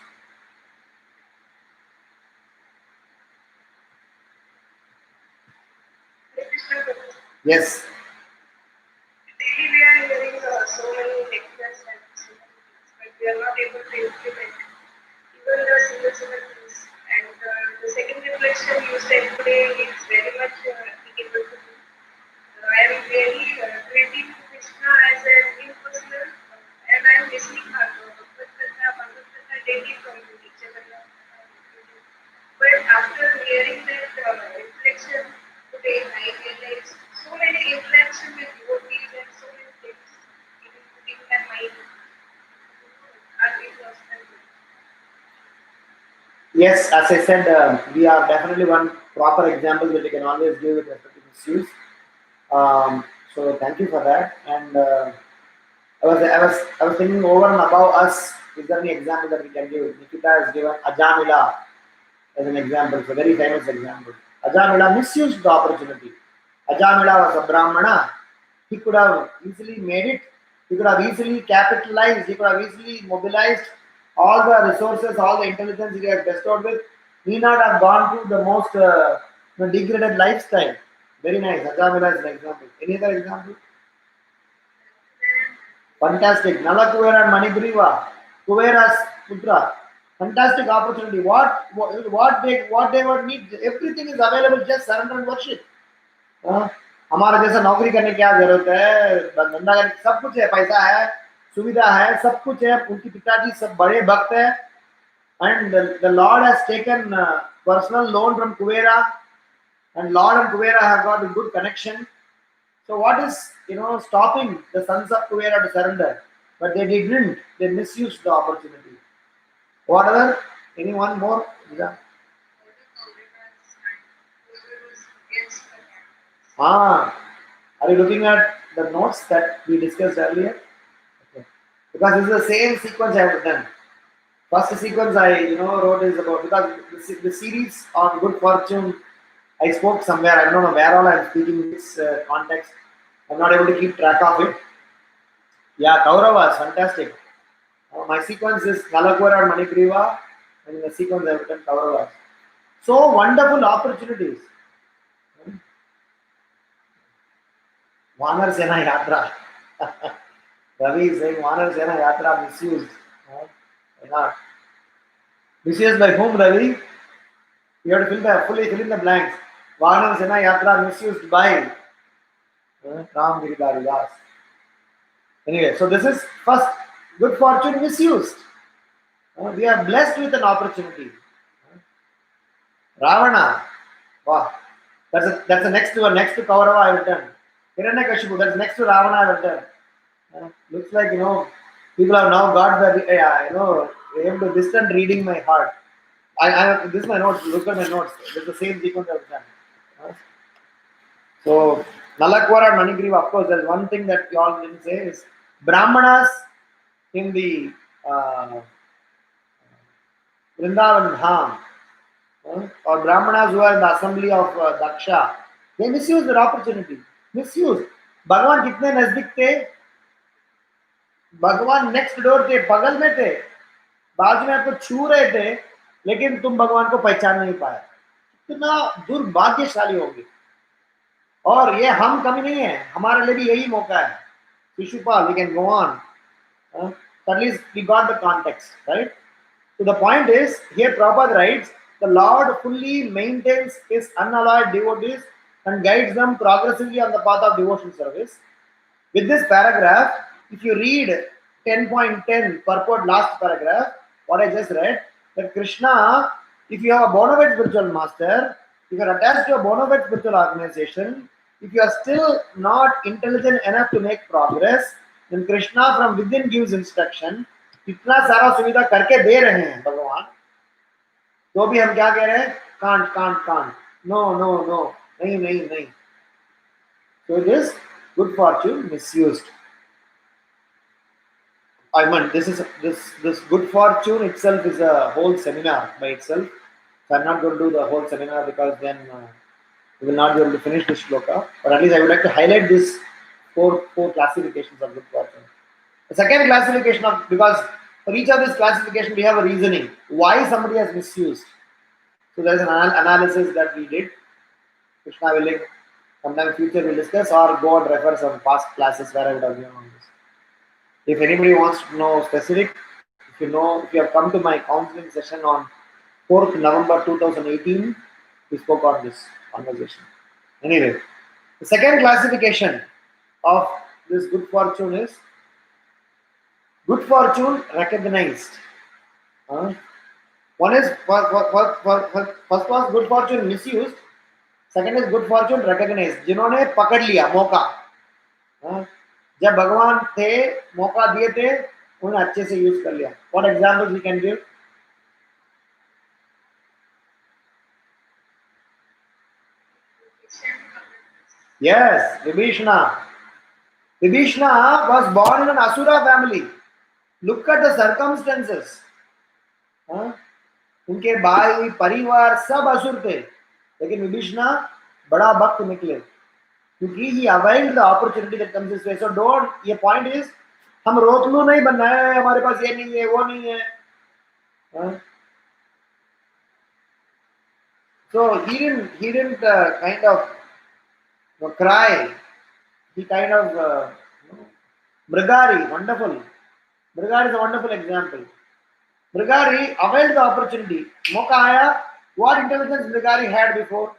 Yes. Daily we are hearing so many lectures and so many things, but we are not able to implement even the simple things. And the second reflection you said today is very much applicable to me. I am really treating Krishna as an impersonal, and I am listening her Bhagavad Gita daily from the teacher. But after hearing that reflection today, I realized so many interaction with devotees and so many things in my mind are being lost. Yes, as I said, we are definitely one proper example that we can always give with respect to misuse. So thank you for that. And I was thinking over and above us. Is there any example that we can give? Nikita has given Ajamila as an example. It's a very famous example. Ajamila misused the opportunity. Ajamila was a Brahmana. He could have easily made it. He could have easily capitalized. He could have easily mobilized all the resources, all the intelligence he has bestowed with. He not have gone to the most degraded lifestyle. Very nice. Ajamila is an example. Any other example? Fantastic. Nala Kuvera and Manigriva. Kuvera's Putra. Fantastic opportunity. What they would need. Everything is available. Just surrender and worship. हाँ, हमारा जैसा नौकरी करने की क्या जरूरत है, धंधा करने सब कुछ है, पैसा है, सुविधा है, सब कुछ है. उनके पिताजी सब बड़े भक्त है. And the Lord has taken personal loan from Kuvera, and Lord and Kuvera have got a good connection. So what is stopping the sons of Kuvera to surrender? But they didn't. They misused the opportunity. What other? Anyone more? Yeah. Ah, are you looking at the notes that we discussed earlier? Okay. Because this is the same sequence I have done. First sequence I wrote is about, because the series on good fortune I spoke somewhere. I don't know where all I'm speaking this context. I'm not able to keep track of it. Yeah, Kauravas, fantastic. My sequence is Nalakura and Manigriva, and in the sequence I've written Kauravas. So wonderful opportunities. Vanar Sena Yatra. Ravi is saying Vanar Sena Yatra misused. Why not? Misused by whom, Ravi? You have to fully fill in the blanks. Vanar Sena Yatra misused by Ramagiridhari. Anyway, so this is first good fortune misused. We are blessed with an opportunity. Ravana, wow, that's the next to Kaurava I have done. Hiranyakashipu, that's next to Ravana I have done. Looks like people have now got the able to distant reading my heart. This is my notes. Look at my notes. This is the same sequence I have done. So Nalakwara and Manigriva, of course, there's one thing that you all didn't say is Brahmanas in the Vrindavan Dham, or Brahmanas who are in the assembly of Daksha, they misused their opportunity. Misused. भगवान कितने नजदीक थे, भगवान next door थे, बगल में थे, बाजू में आपको छू रहे थे, लेकिन तुम भगवान को पहचान नहीं पाए. कितना दुर्भाग्यशाली होंगे. और ये हम कमी नहीं है, हमारे लिए भी यही मौका है. Vishupal, we can go on. At least we got the context, right? So the point is, here Prabhupada writes, the Lord fully maintains his unalloyed devotees and guides them progressively on the path of devotional service. With this paragraph, if you read 10.10 purport last paragraph, what I just read, that Krishna, if you have a bona fide spiritual master, if you are attached to a bona fide spiritual organization, if you are still not intelligent enough to make progress, then Krishna from within gives instruction. इतना सारा सुविधा करके दे रहे हैं भगवान, तो भी हम क्या कह रहे हैं? Can't can't can't, no no no, नहीं नहीं नहीं. So it is good fortune misused. I mean, this good fortune itself is a whole seminar by itself. So I'm not going to do the whole seminar because then we will not be able to finish this shloka. But at least I would like to highlight this four classifications of good fortune. The second classification of, because for each of this classification we have a reasoning why somebody has misused. So there is an analysis that we did. Krishna willing, sometime in future we'll discuss, or go and refer some past classes where I would have given on this. If anybody wants to know specific, if you have come to my counseling session on 4th November 2018, we spoke on this conversation. Anyway, the second classification of this good fortune is good fortune recognized. One is first was good fortune misused. Second is good fortune recognized. जिन्होंने पकड़ लिया मौका, जब भगवान थे, मौका दिए थे, उन्हें अच्छे से यूज कर लिया. What examples we can give? Yes, Vibhishana. Vibhishana was born in an Asura family. Look at the circumstances. उनके भाई परिवार सब असुर थे, लेकिन विभीषणा बड़ा भक्त निकले क्योंकि he availed the opportunity that comes his way. So don't, ये point is, हम रोतलू नहीं बनना है, हमारे पास ये नहीं है, वो नहीं है. So he didn't kind of cry. He kind of Mrigari, wonderful. Mrigari is a wonderful example. Mrigari availed the opportunity. Mauka आया. What intelligence Mrigari had before?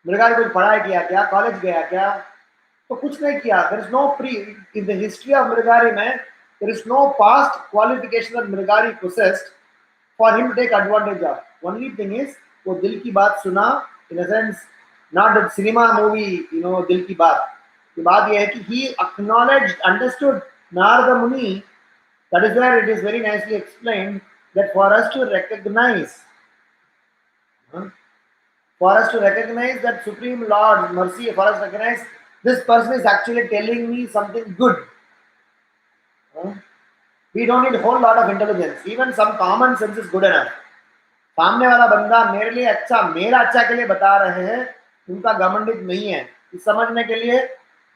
Mrigari कुछ पढ़ाई किया क्या? कॉलेज गया क्या? तो कुछ नहीं किया. There is no in the history of Mrigari में, there is no past qualification that Mrigari possessed for him to take advantage of. Only thing is, वो दिल की बात सुना, in a sense, not that cinema movie, दिल की बात. की बात ये है कि he acknowledged, understood Narada Muni. That is where it is very nicely explained that for us to recognize that Supreme Lord mercy, for us to recognize this person is actually telling me something good. We don't need a whole lot of intelligence. Even some common sense is good enough. सामने वाला बंदा मेरे लिए अच्छा, मेरा अच्छा के लिए बता रहे हैं, उनका घमंडित नहीं है, इस समझने के लिए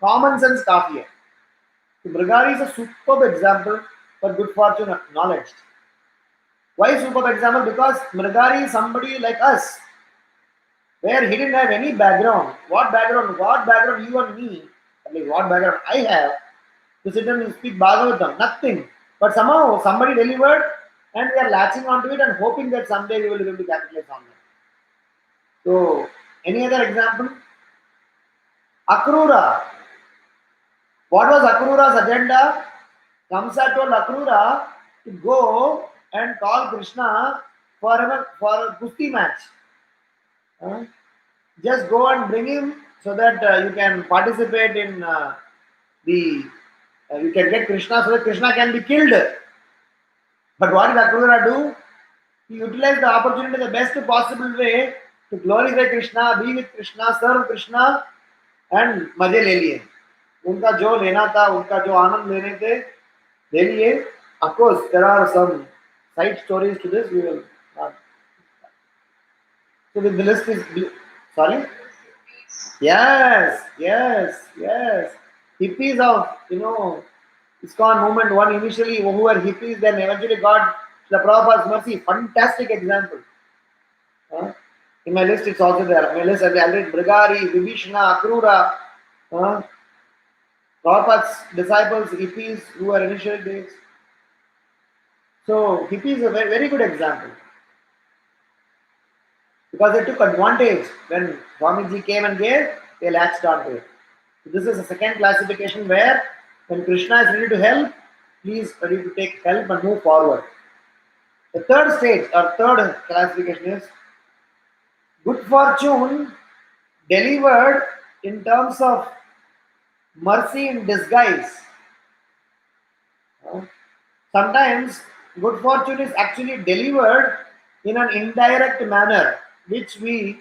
कॉमन सेंस काफी है. So Mrigari is a superb example for good fortune acknowledged. Why superb example? Because Mrigari is somebody like us, where he didn't have any background. What background you and me, I mean, what background I have to sit and speak Bhagavatam? Nothing. But somehow somebody delivered, and we are latching onto it and hoping that someday we will be able to capitalize on it. So, any other example? Akrura. What was Akrura's agenda? Kamsa told Akrura to go and call Krishna for a kusti match. Just go and bring him so that you can participate in you can get Krishna so that Krishna can be killed. But what did Akrura do? He utilized the opportunity the best possible way to glorify Krishna, be with Krishna, serve Krishna, and मजे ले लिए. उनका जो लेना था, उनका जो आनंद लेने थे, Then, of course, there are some side stories to this. We will not. So the list is sorry. Yes, yes, yes. Hippies of ISKCON movement. One initially who were hippies, then eventually got the Prabhupada's mercy. Fantastic example. Uh, in my list, it's also there. My list, I read Brigari, Vibhishana, Akrura, uh, Prabhupada's disciples, hippies who were initial days. So hippies is a very, very good example because they took advantage when Swamiji came and gave, they latched onto it. So this is a second classification where when Krishna is ready to help, please ready to take help and move forward. The third stage or third classification is good fortune delivered in terms of mercy in disguise. Uh, Sometimes good fortune is actually delivered in an indirect manner, which we,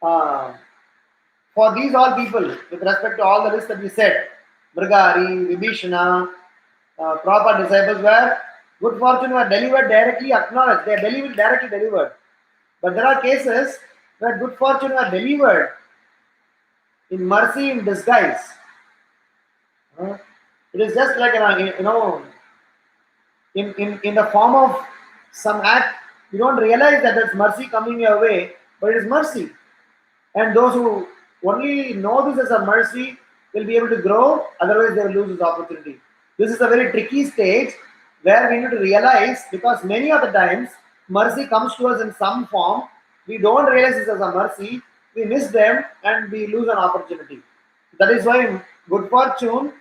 uh, for these all people, with respect to all the list that we said, Brigari, Vibhishana, proper disciples were good fortune were delivered directly acknowledged. They are delivered directly delivered. But there are cases where good fortune were delivered in mercy in disguise. It is just like in the form of some act, you don't realize that there's mercy coming your way, but it is mercy. And those who only know this as a mercy will be able to grow, otherwise they will lose this opportunity. This is a very tricky stage where we need to realize, because many of the times mercy comes to us in some form, we don't realize this as a mercy, we miss them and we lose an opportunity. That is why good fortune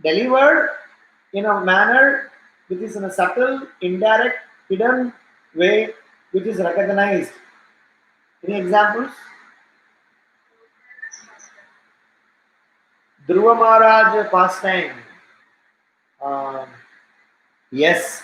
delivered in a manner which is in a subtle, indirect, hidden way which is recognized. Any examples? Dhruva Maharaj pastime. Um, yes,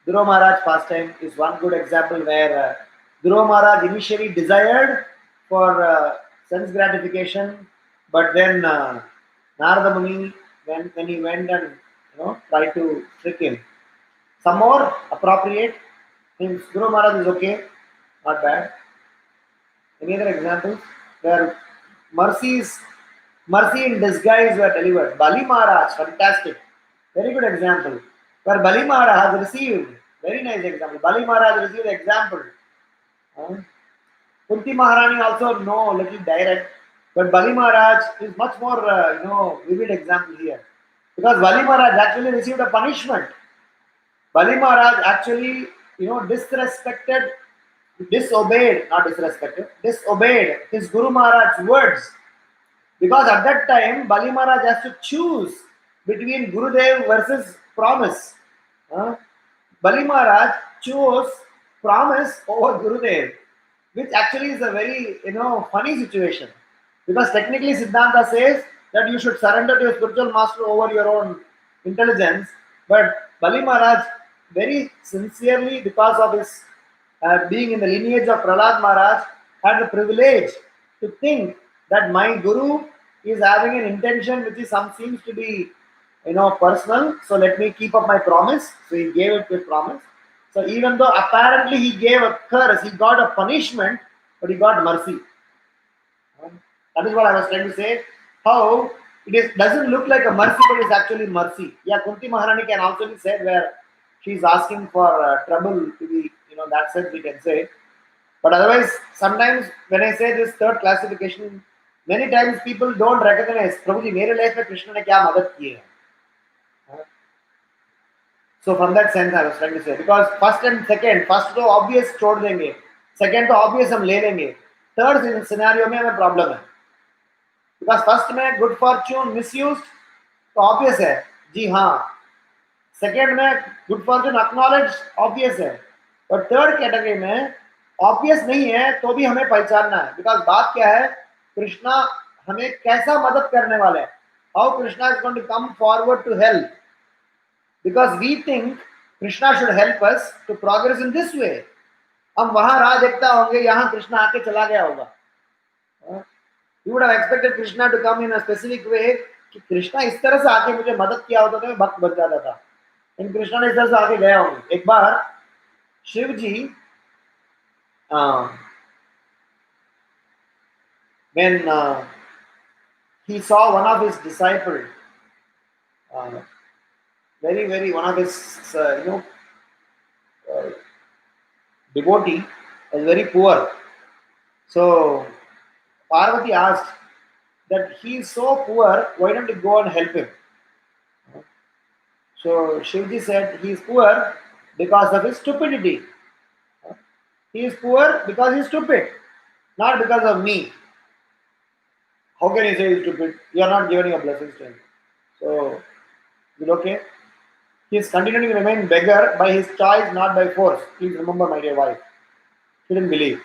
Dhruva Maharaj pastime is one good example where Dhruva Maharaj initially desired for sense gratification, but then Narada Muni, when he went and tried to trick him. Some more appropriate means Dhruva Maharaj is okay, not bad. Any other examples where mercy in disguise were delivered? Bali Maharaj, fantastic, very good example. Where Bali Maharaj has received, very nice example. Bali Maharaj received example. Uh, Kunti Maharani also no little direct, but Bali Maharaj is much more vivid example here because Bali Maharaj actually received a punishment. Bali Maharaj actually disrespected, disobeyed, not disrespected, disobeyed his Guru Maharaj's words. Because at that time, Bali Maharaj has to choose between Gurudev versus promise. Bali Maharaj chose promise over Gurudev, which actually is a very funny situation. Because technically Siddhanta says that you should surrender to your spiritual master over your own intelligence. But Bali Maharaj very sincerely, because of his being in the lineage of Prahlad Maharaj, had the privilege to think that my Guru is having an intention which is some seems to be personal. So let me keep up my promise. So he gave it with promise. So even though apparently he gave a curse, he got a punishment, but he got mercy. That is what I was trying to say. How doesn't look like a mercy, but it's actually mercy. Yeah, Kunti Maharani can also be said where she's asking for trouble to be, that sense we can say. But otherwise, sometimes when I say this third classification, many times people don't recognize, Prabhuji, मेरे life में कृष्ण ने क्या मदद की है. So from that sense I was trying to say, because first and second, first तो obvious छोड़ देंगे, second तो obvious हम ले लेंगे, third scenario में हमें problem है. Because first में good fortune misused तो obvious है, जी हाँ. Second में good fortune acknowledged obvious है, but third category में obvious नहीं है तो भी हमें पहचानना है. Because बात क्या है, कृष्णा हमें कैसा मदद करने वाला है, how Krishna is going to come forward to help, because we think Krishna should help us to progress in this way. हम वहां राह देखता होंगे, यहाँ कृष्णा आके चला गया होगा. You would have expected Krishna to come in a specific way कि कृष्णा इस तरह से आके मुझे मदद किया होता तो मैं भक्त बन जाता था. इन कृष्णा ने इधर से आगे गया हूँ एक बार शिव जी when he saw one of his disciples, uh, very one of his uh, devotee was very poor. So Parvati asked that he is so poor, why don't you go and help him? So Shivji said he is poor because of his stupidity. He is poor because he is stupid, not because of me. How can you say he is stupid? You are not giving your blessings to him. So, is it okay? He is continuing to remain beggar by his choice, not by force. Please remember, my dear wife. She didn't believe.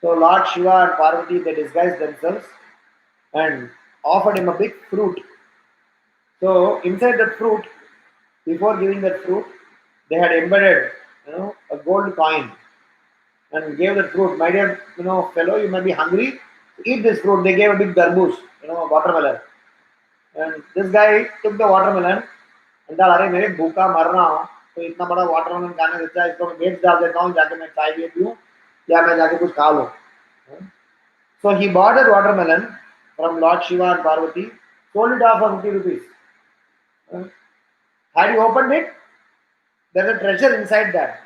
So Lord Shiva and Parvati, they disguised themselves and offered him a big fruit. So inside that fruit, before giving that fruit, they had embedded, a gold coin and gave the fruit. My dear, fellow, you may be hungry. Eat this fruit. They gave a big darbush, watermelon. And this guy took the watermelon and thought, अरे मेरे भूखा मर रहा हूँ तो इतना बड़ा watermelon खाने से अच्छा है इसको मैं बेच डाल देता हूँ जाके मैं चाय भी पीऊँ या मैं जाके कुछ खा लूँ. So he bought that watermelon from Lord Shiva and Parvati, sold it off for 50 rupees. Had you opened it, there's a treasure inside that.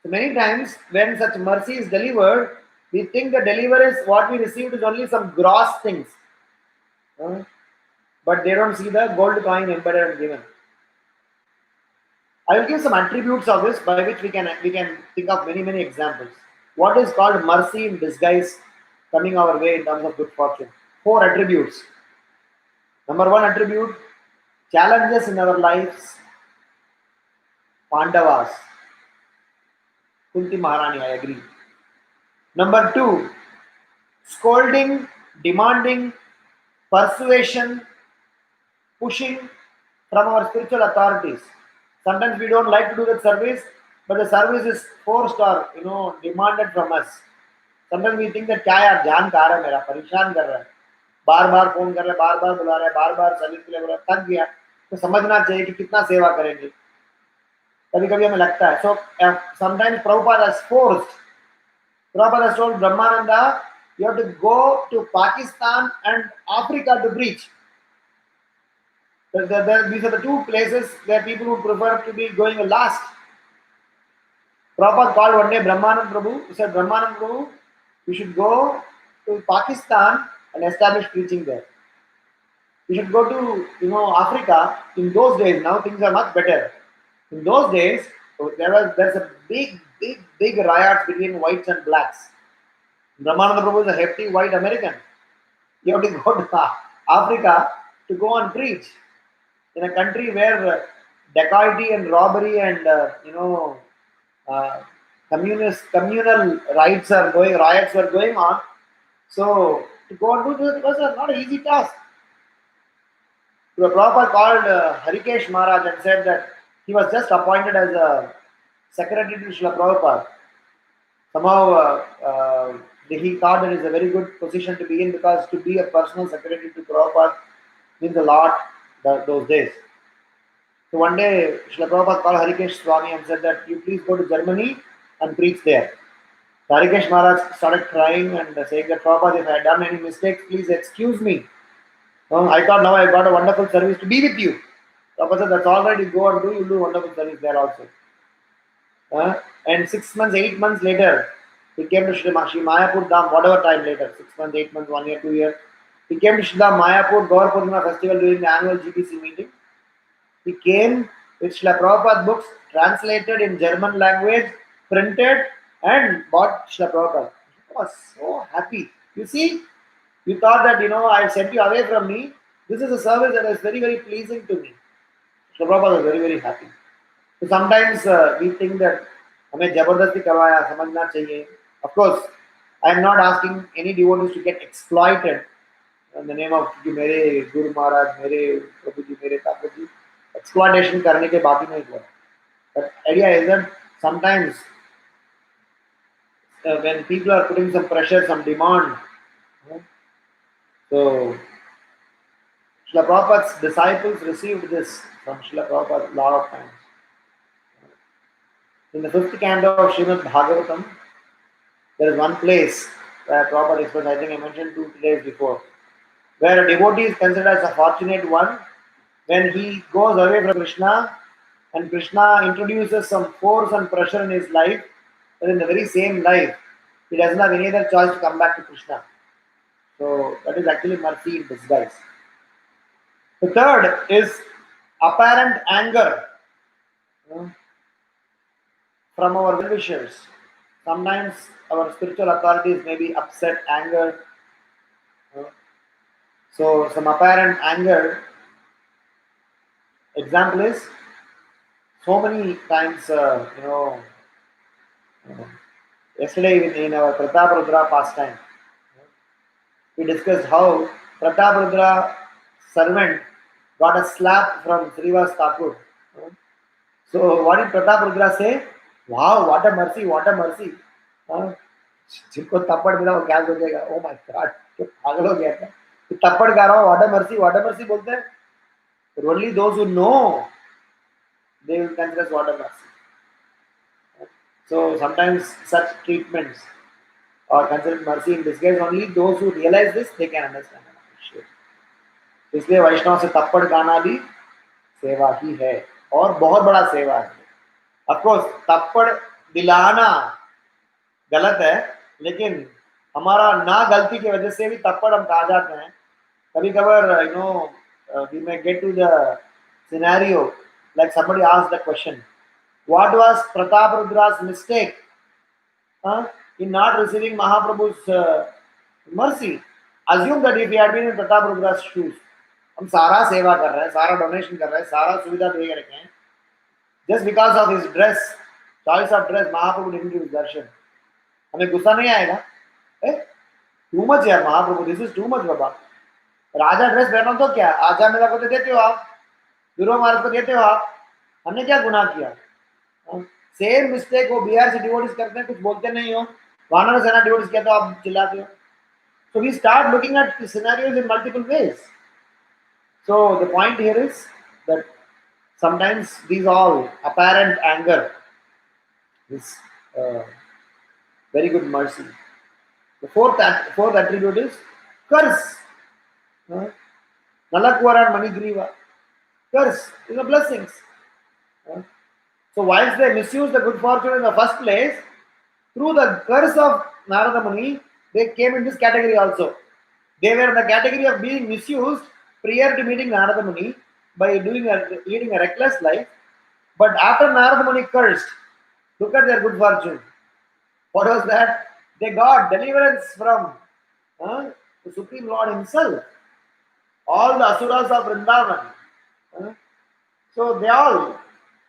So many times when such mercy is delivered, we think the deliver is what we received is only some gross things. But they don't see the gold coin embedded and given. I will give some attributes of this by which we can think of many examples. What is called mercy in disguise coming our way in terms of good fortune? 4 attributes. Number 1 attribute, challenges in our lives, Pandavas. Kunti Maharani, I agree. Number 2, scolding, demanding, persuasion, pushing from our spiritual authorities. Sometimes we don't like to do that service, but the service is forced or demanded from us. Sometimes we think that क्या यार जान कहाँ रहा है मेरा परेशान कर रहा है बार बार फोन कर रहा है बार बार बुला रहा है बार बार सर्विस के लिए बोला थक गया तो समझना चाहिए कि कितना सेवा करेंगे कभी कभी हमें लगता है. So sometimes Prabhupada has forced. Prabhupada has told Brahmananda, you have to go to Pakistan and Africa to preach. These are the 2 places where people would prefer to be going last. Prabhupada called one day Brahmanand Prabhu. He said, Brahmanand Prabhu, you should go to Pakistan and establish preaching there. You should go to Africa. In those days, now things are much better. In those days, there's a big riot between whites and blacks. Brahmananda Prabhu is a hefty white American. You have to go to Africa to go and preach in a country where dacoity and robbery and uh, communal riots are going on. So to go and do this was not an easy task. The Prabhupada called Harikesh Maharaj and said that he was just appointed as a secretary to Srila Prabhupada. Somehow he thought that it's a very good position to be in because to be a personal secretary to Prabhupada means a lot those days. So one day Srila Prabhupada called Harikesh Swami and said that you please go to Germany and preach there. So Harikesh Maharaj started crying and saying that Prabhupada, if I had done any mistakes, please excuse me. I thought now I got a wonderful service to be with you. Prabhupada said, that's all right, you go and you'll do wonderful service there also. And 6 months, 8 months later, he came to Shri Mayapur Dham, whatever time later, 6 months, 8 months, 1 year, 2 years. He came to Shri Mayapur Gaur Purnima festival during the annual GBC meeting. He came with Srila Prabhupada books translated in German language, printed, and bought Srila Prabhupada. He was so happy. You see, you thought that I sent you away from me. This is a service that is very pleasing to me. Srila Prabhupada was very happy. So sometimes we think that हमें जबरदस्ती करवाया समझना चाहिए. Of course, I am not asking any devotees to get exploited in the name of कि मेरे गुरु महाराज मेरे प्रभुजी मेरे Thakur ji exploitation करने के बात ही नहीं हुआ. But idea is that sometimes when people are putting some pressure, some demand, so Srila Prabhupada's disciples received this from Srila Prabhupada a lot of times. In the fifth canto of Srimad Bhagavatam, there is one place where Prabhupada explains, I think I mentioned 2 days before, where a devotee is considered as a fortunate one when he goes away from Krishna and Krishna introduces some force and pressure in his life, but in the very same life, he doesn't have any other choice to come back to Krishna. So that is actually mercy in disguise. The third is apparent anger, from our well-wishers. Sometimes our spiritual authorities may be upset, anger. So some apparent anger. Example is so many times, yesterday in our Pratap Rudra pastime, we discussed how Pratap Rudra servant got a slap from Srivas Thakur. So what did Pratap Rudra say? Wow, what a mercy, what a mercy. हाँ, जिनको थप्पड़ मिला वो क्या सोचेगा? Oh my God, तो पागल हो गया क्या? तो थप्पड़ खा रहा हूँ, what a mercy बोलते हैं. But only those who know, they will consider what a mercy. So sometimes such treatments are considered mercy in disguise. Only those who realize this, they can understand and appreciate. इसलिए वैष्णव से थप्पड़ खाना भी सेवा ही है और बहुत बड़ा सेवा है. ऑफकोर्स थप्पड़ दिलाना गलत है, लेकिन हमारा ना गलती की वजह से भी थप्पड़ हम खा जाते हैं. कभी कभार we may get to the scenario like somebody asked the question, what was Pratap Rudra's mistake in not receiving Mahaprabhu's mercy? Assume that if he had been in Pratap Rudra's shoes, हम सारा सेवा कर रहे हैं, सारा donation कर रहे हैं, सारा सुविधा दे के रखे हैं, just because of his dress, choice of dress, Mahaprabhu didn't give his darshan. हमें गुस्सा नहीं आएगा? टू मच यार Mahaprabhu, this is too much बाबा. राजा ड्रेस पहनो तो क्या, आजा मेरा को तो देते हो आप, गुरु महाराज को देते हो आप, हमने क्या गुनाह किया? सेम मिस्टेक वो बिहार से डिवोटिस करते हैं, कुछ बोलते नहीं हो. वानर सेना डिवोटिस किया तो आप चिल्लाते हो. So we start looking at the scenarios in multiple ways. So the point here is that sometimes these all apparent anger is very good mercy. The fourth attribute is curse. Nalakwara and Manigriva. Curse is a blessings. So whilst they misuse the good fortune in the first place, through the curse of Narada Muni, they came in this category also. They were in the category of being misused prior to meeting Narada Muni by leading a reckless life. But after Narada Muni cursed, look at their good fortune. What was that? They got deliverance from the Supreme Lord himself. All the asuras of Vrindavan. So they all,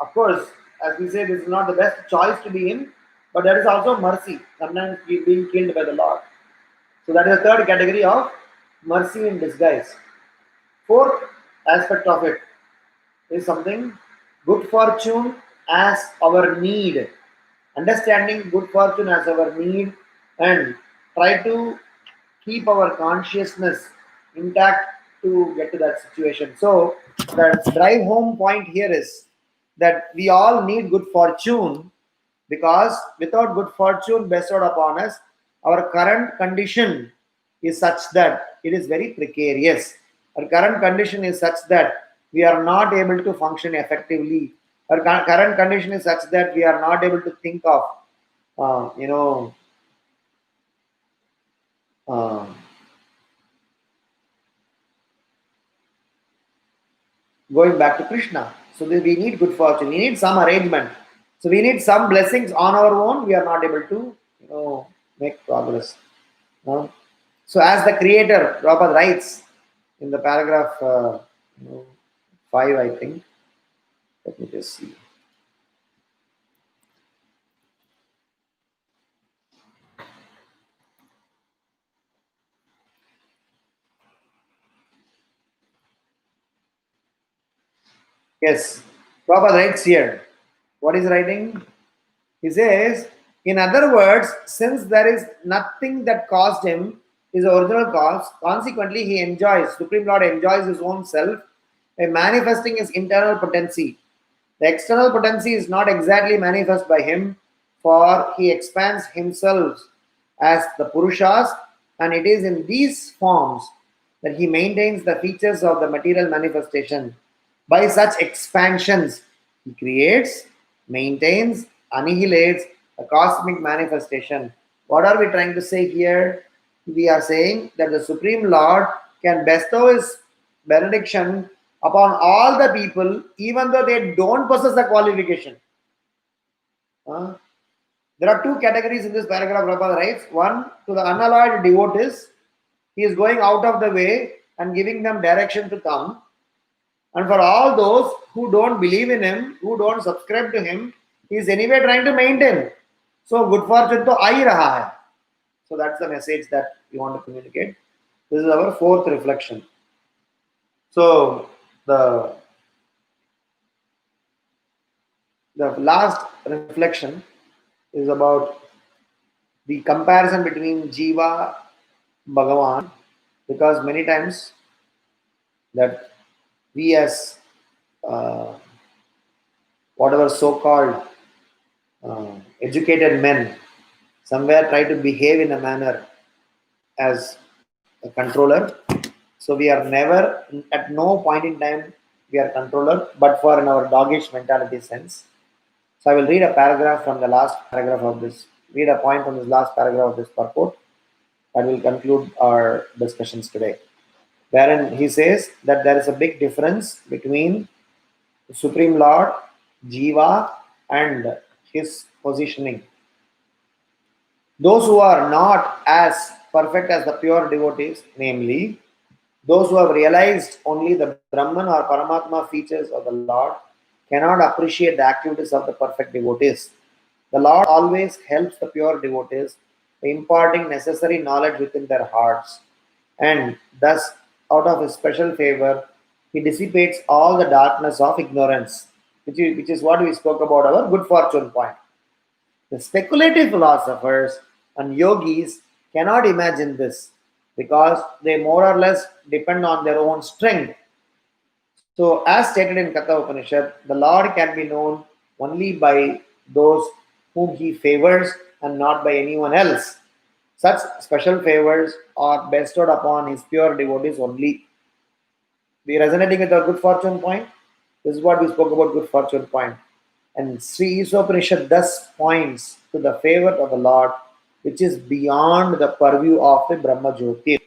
of course, as we say, this is not the best choice to be in, but there is also mercy. Sometimes being killed by the Lord. So that is the third category of mercy in disguise. Fourth aspect of it is something good fortune as our need. Understanding good fortune as our need and try to keep our consciousness intact to get to that situation. So the drive home point here is that we all need good fortune, because without good fortune bestowed upon us, our current condition is such that it is very precarious. Our current condition is such that we are not able to function effectively. Our current condition is such that we are not able to think of, going back to Krishna. So we need good fortune. We need some arrangement. So we need some blessings on our own. We are not able to, make progress. So as the creator, Prabhupada writes in the paragraph 5, I think. Let me just see. Yes, Prabhupada writes here. What is writing? He says, in other words, since there is nothing that caused him, his original cause, consequently he enjoys, Supreme Lord enjoys his own self by manifesting his internal potency. The external potency is not exactly manifest by him, for he expands himself as the Purushas, and it is in these forms that he maintains the features of the material manifestation. By such expansions, he creates, maintains, annihilates a cosmic manifestation. What are we trying to say here? We are saying that the Supreme Lord can bestow his benediction upon all the people, even though they don't possess the qualification. Uh, there are two categories in this paragraph. Prabhupada writes: one, to the unalloyed devotees, he is going out of the way and giving them direction to come. And for all those who don't believe in him, who don't subscribe to him, he is anyway trying to maintain. So good fortune to aa hi raha hai. So that's the message that we want to communicate. This is our fourth reflection. So the last reflection is about the comparison between Jiva Bhagavan, because many times that we as uh, whatever so-called educated men somewhere try to behave in a manner as a controller. So we are never, at no point in time, we are controller, but for in our doggish mentality sense. So I will read a paragraph from the last paragraph of this, read a point from this last paragraph of this purport that will conclude our discussions today. Wherein he says that there is a big difference between the Supreme Lord, Jiva, and his positioning. Those who are not as perfect as the pure devotees, namely those who have realized only the Brahman or Paramatma features of the Lord, cannot appreciate the activities of the perfect devotees. The Lord always helps the pure devotees by imparting necessary knowledge within their hearts, and thus, out of his special favor, he dissipates all the darkness of ignorance, which is what we spoke about our good fortune point. The speculative philosophers and yogis cannot imagine this because they more or less depend on their own strength. So, as stated in Katha Upanishad, the Lord can be known only by those whom he favors and not by anyone else. Such special favors are bestowed upon his pure devotees only. We resonating with our good fortune point? This is what we spoke about good fortune point. And Sri Ishopanishad thus points to the favor of the Lord, which is beyond the purview of the Brahma Jyoti.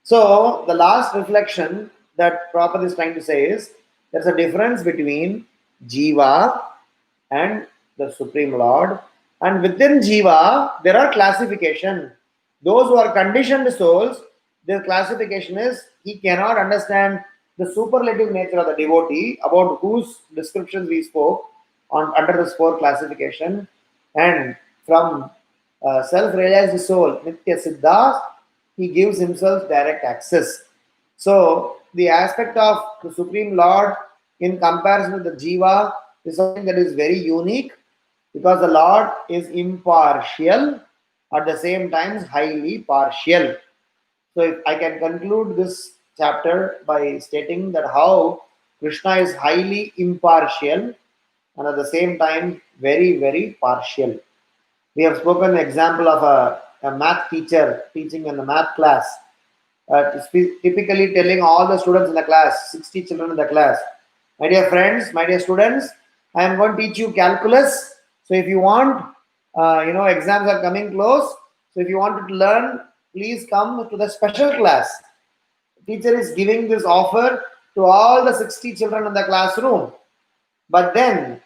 So, the last reflection that Prabhupada is trying to say is there's a difference between Jiva and the Supreme Lord. And within Jiva, there are classification. Those who are conditioned souls, their classification is he cannot understand the superlative nature of the devotee, about whose descriptions we spoke on under this four classification. And from self-realized soul, Nitya Siddha, he gives himself direct access. So the aspect of the Supreme Lord in comparison with the Jiva is something that is very unique, because the Lord is impartial, at the same time highly partial. So if I can conclude this chapter by stating that how Krishna is highly impartial and at the same time very, very partial. We have spoken the example of a math teacher teaching in the math class, typically telling all the students in the class, 60 children in the class, my dear friends, my dear students, I am going to teach you calculus. So if you want, exams are coming close. So if you wanted to learn, please come to the special class. The teacher is giving this offer to all the 60 children in the classroom. But then,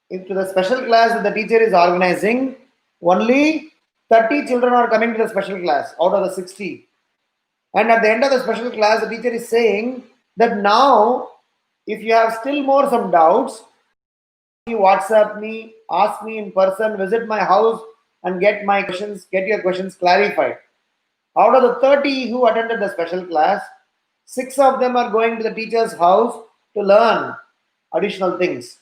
into the special class that the teacher is organizing, only 30 children are coming to the special class out of the 60. And at the end of the special class, the teacher is saying that now, if you have still more some doubts, you WhatsApp me, ask me in person, visit my house, and get your questions clarified. Out of the 30 who attended the special class, 6 of them are going to the teacher's house to learn additional things.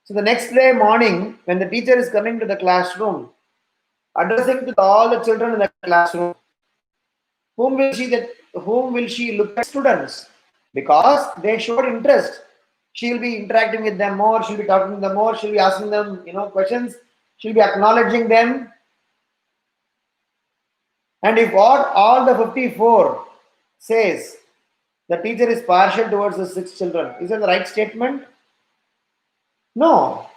So the next day morning, when the teacher is coming to the classroom, addressing to all the children in the classroom, whom will she look at? Students, because they showed interest. She'll be interacting with them more, she'll be talking to them more, she'll be asking them, questions, she'll be acknowledging them. And if what all the 54 says, the teacher is partial towards the 6 children, is that the right statement? No.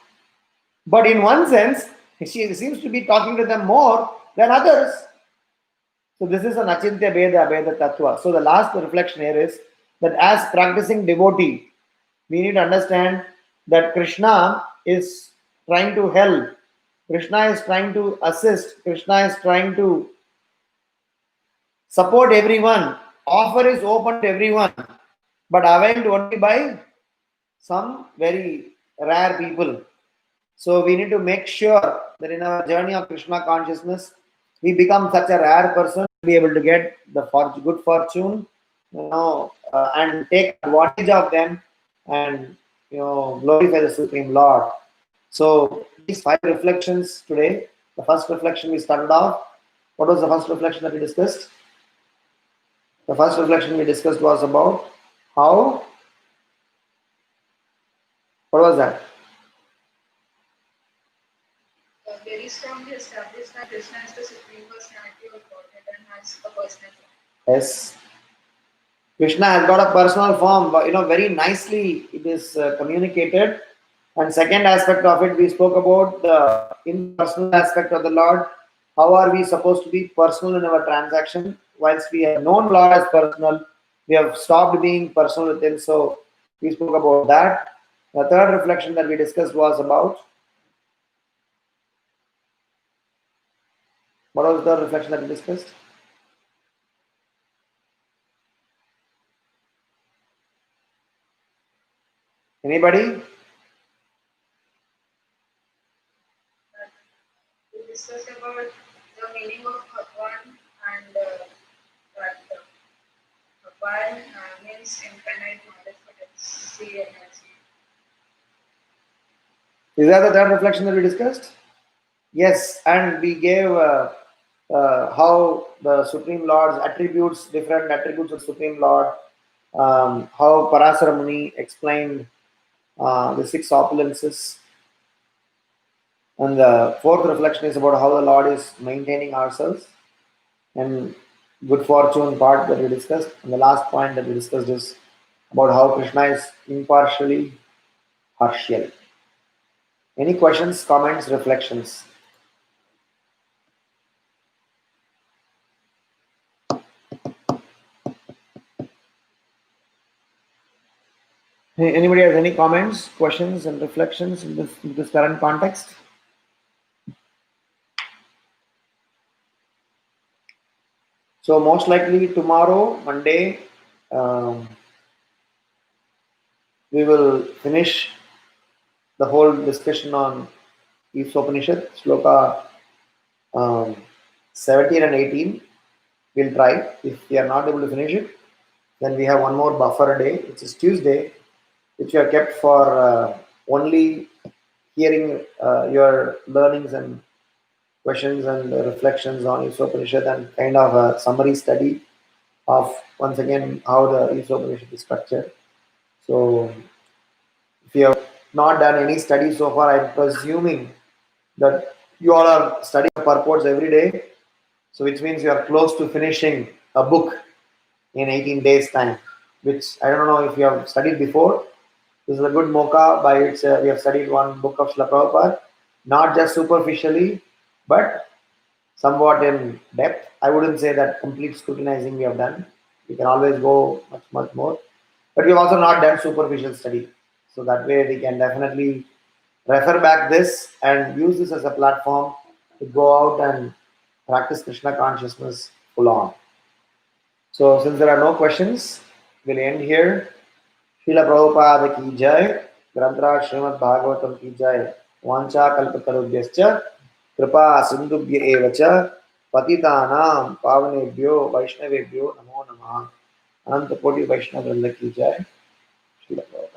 But in one sense, she seems to be talking to them more than others. So this is an achintya beda abeda tattva. So the last reflection here is that as practicing devotee, we need to understand that Krishna is trying to help, Krishna is trying to assist, Krishna is trying to support everyone, offer is open to everyone, but availed only by some very rare people. So we need to make sure that in our journey of Krishna consciousness, we become such a rare person to be able to get the good fortune, and take advantage of them, and glorify the Supreme Lord. So these 5 reflections today. The first reflection we started off. What was the first reflection that we discussed? The first reflection we discussed was about how. What was that? Very strongly established that Krishna is the Supreme Personality of Godhead and has a personal form. Yes. Krishna has got a personal form, but very nicely it is communicated. And second aspect of it, we spoke about the impersonal aspect of the Lord. How are we supposed to be personal in our transaction? Whilst we have known Lord as personal, we have stopped being personal with Him. So we spoke about that. The third reflection that we discussed was about. What was the reflection that we discussed? Anybody? We discussed about the meaning of Bhagwan and that Bhagwan means infinite knowledge, potency, energy. Is that the third reflection that we discussed? Yes, and we gave how the Supreme Lord's attributes, different attributes of Supreme Lord, how Parasara Muni explained the 6 opulences. And the fourth reflection is about how the Lord is maintaining ourselves, and good fortune part that we discussed. And the last point that we discussed is about how Krishna is impartially partial. Any questions, comments, reflections? Anybody has any comments, questions, and reflections in this current context? So most likely tomorrow, Monday, we will finish the whole discussion on Ishopanishad, Shloka 17 and 18. We'll try. If we are not able to finish it, then we have one more buffer day, which is Tuesday, which we have kept for only hearing your learnings and questions and reflections on Ishopanishad, and kind of a summary study of, once again, how the Ishopanishad is structured. So if you have not done any study so far, I'm presuming that you all are studying purports every day. So which means you are close to finishing a book in 18 days time, which I don't know if you have studied before. This is a good mocha by which we have studied one book of Srila Prabhupada, not just superficially, but somewhat in depth. I wouldn't say that complete scrutinizing we have done. We can always go much, much more. But we've also not done superficial study. So that way we can definitely refer back this and use this as a platform to go out and practice Krishna consciousness full on. So since there are no questions, we'll end here. Srila Prabhupada ki jai, Granthra Srimad Bhagavatam ki jai, Vancha Kalpatarubhyascha, Kripa Sindhubhya evacha, Patitanam Pavanebhyo Vaishnavebhyo Namo Namaha. Ananta Koti Vaishnava Vrinda ki jai. Srila Prabhupada.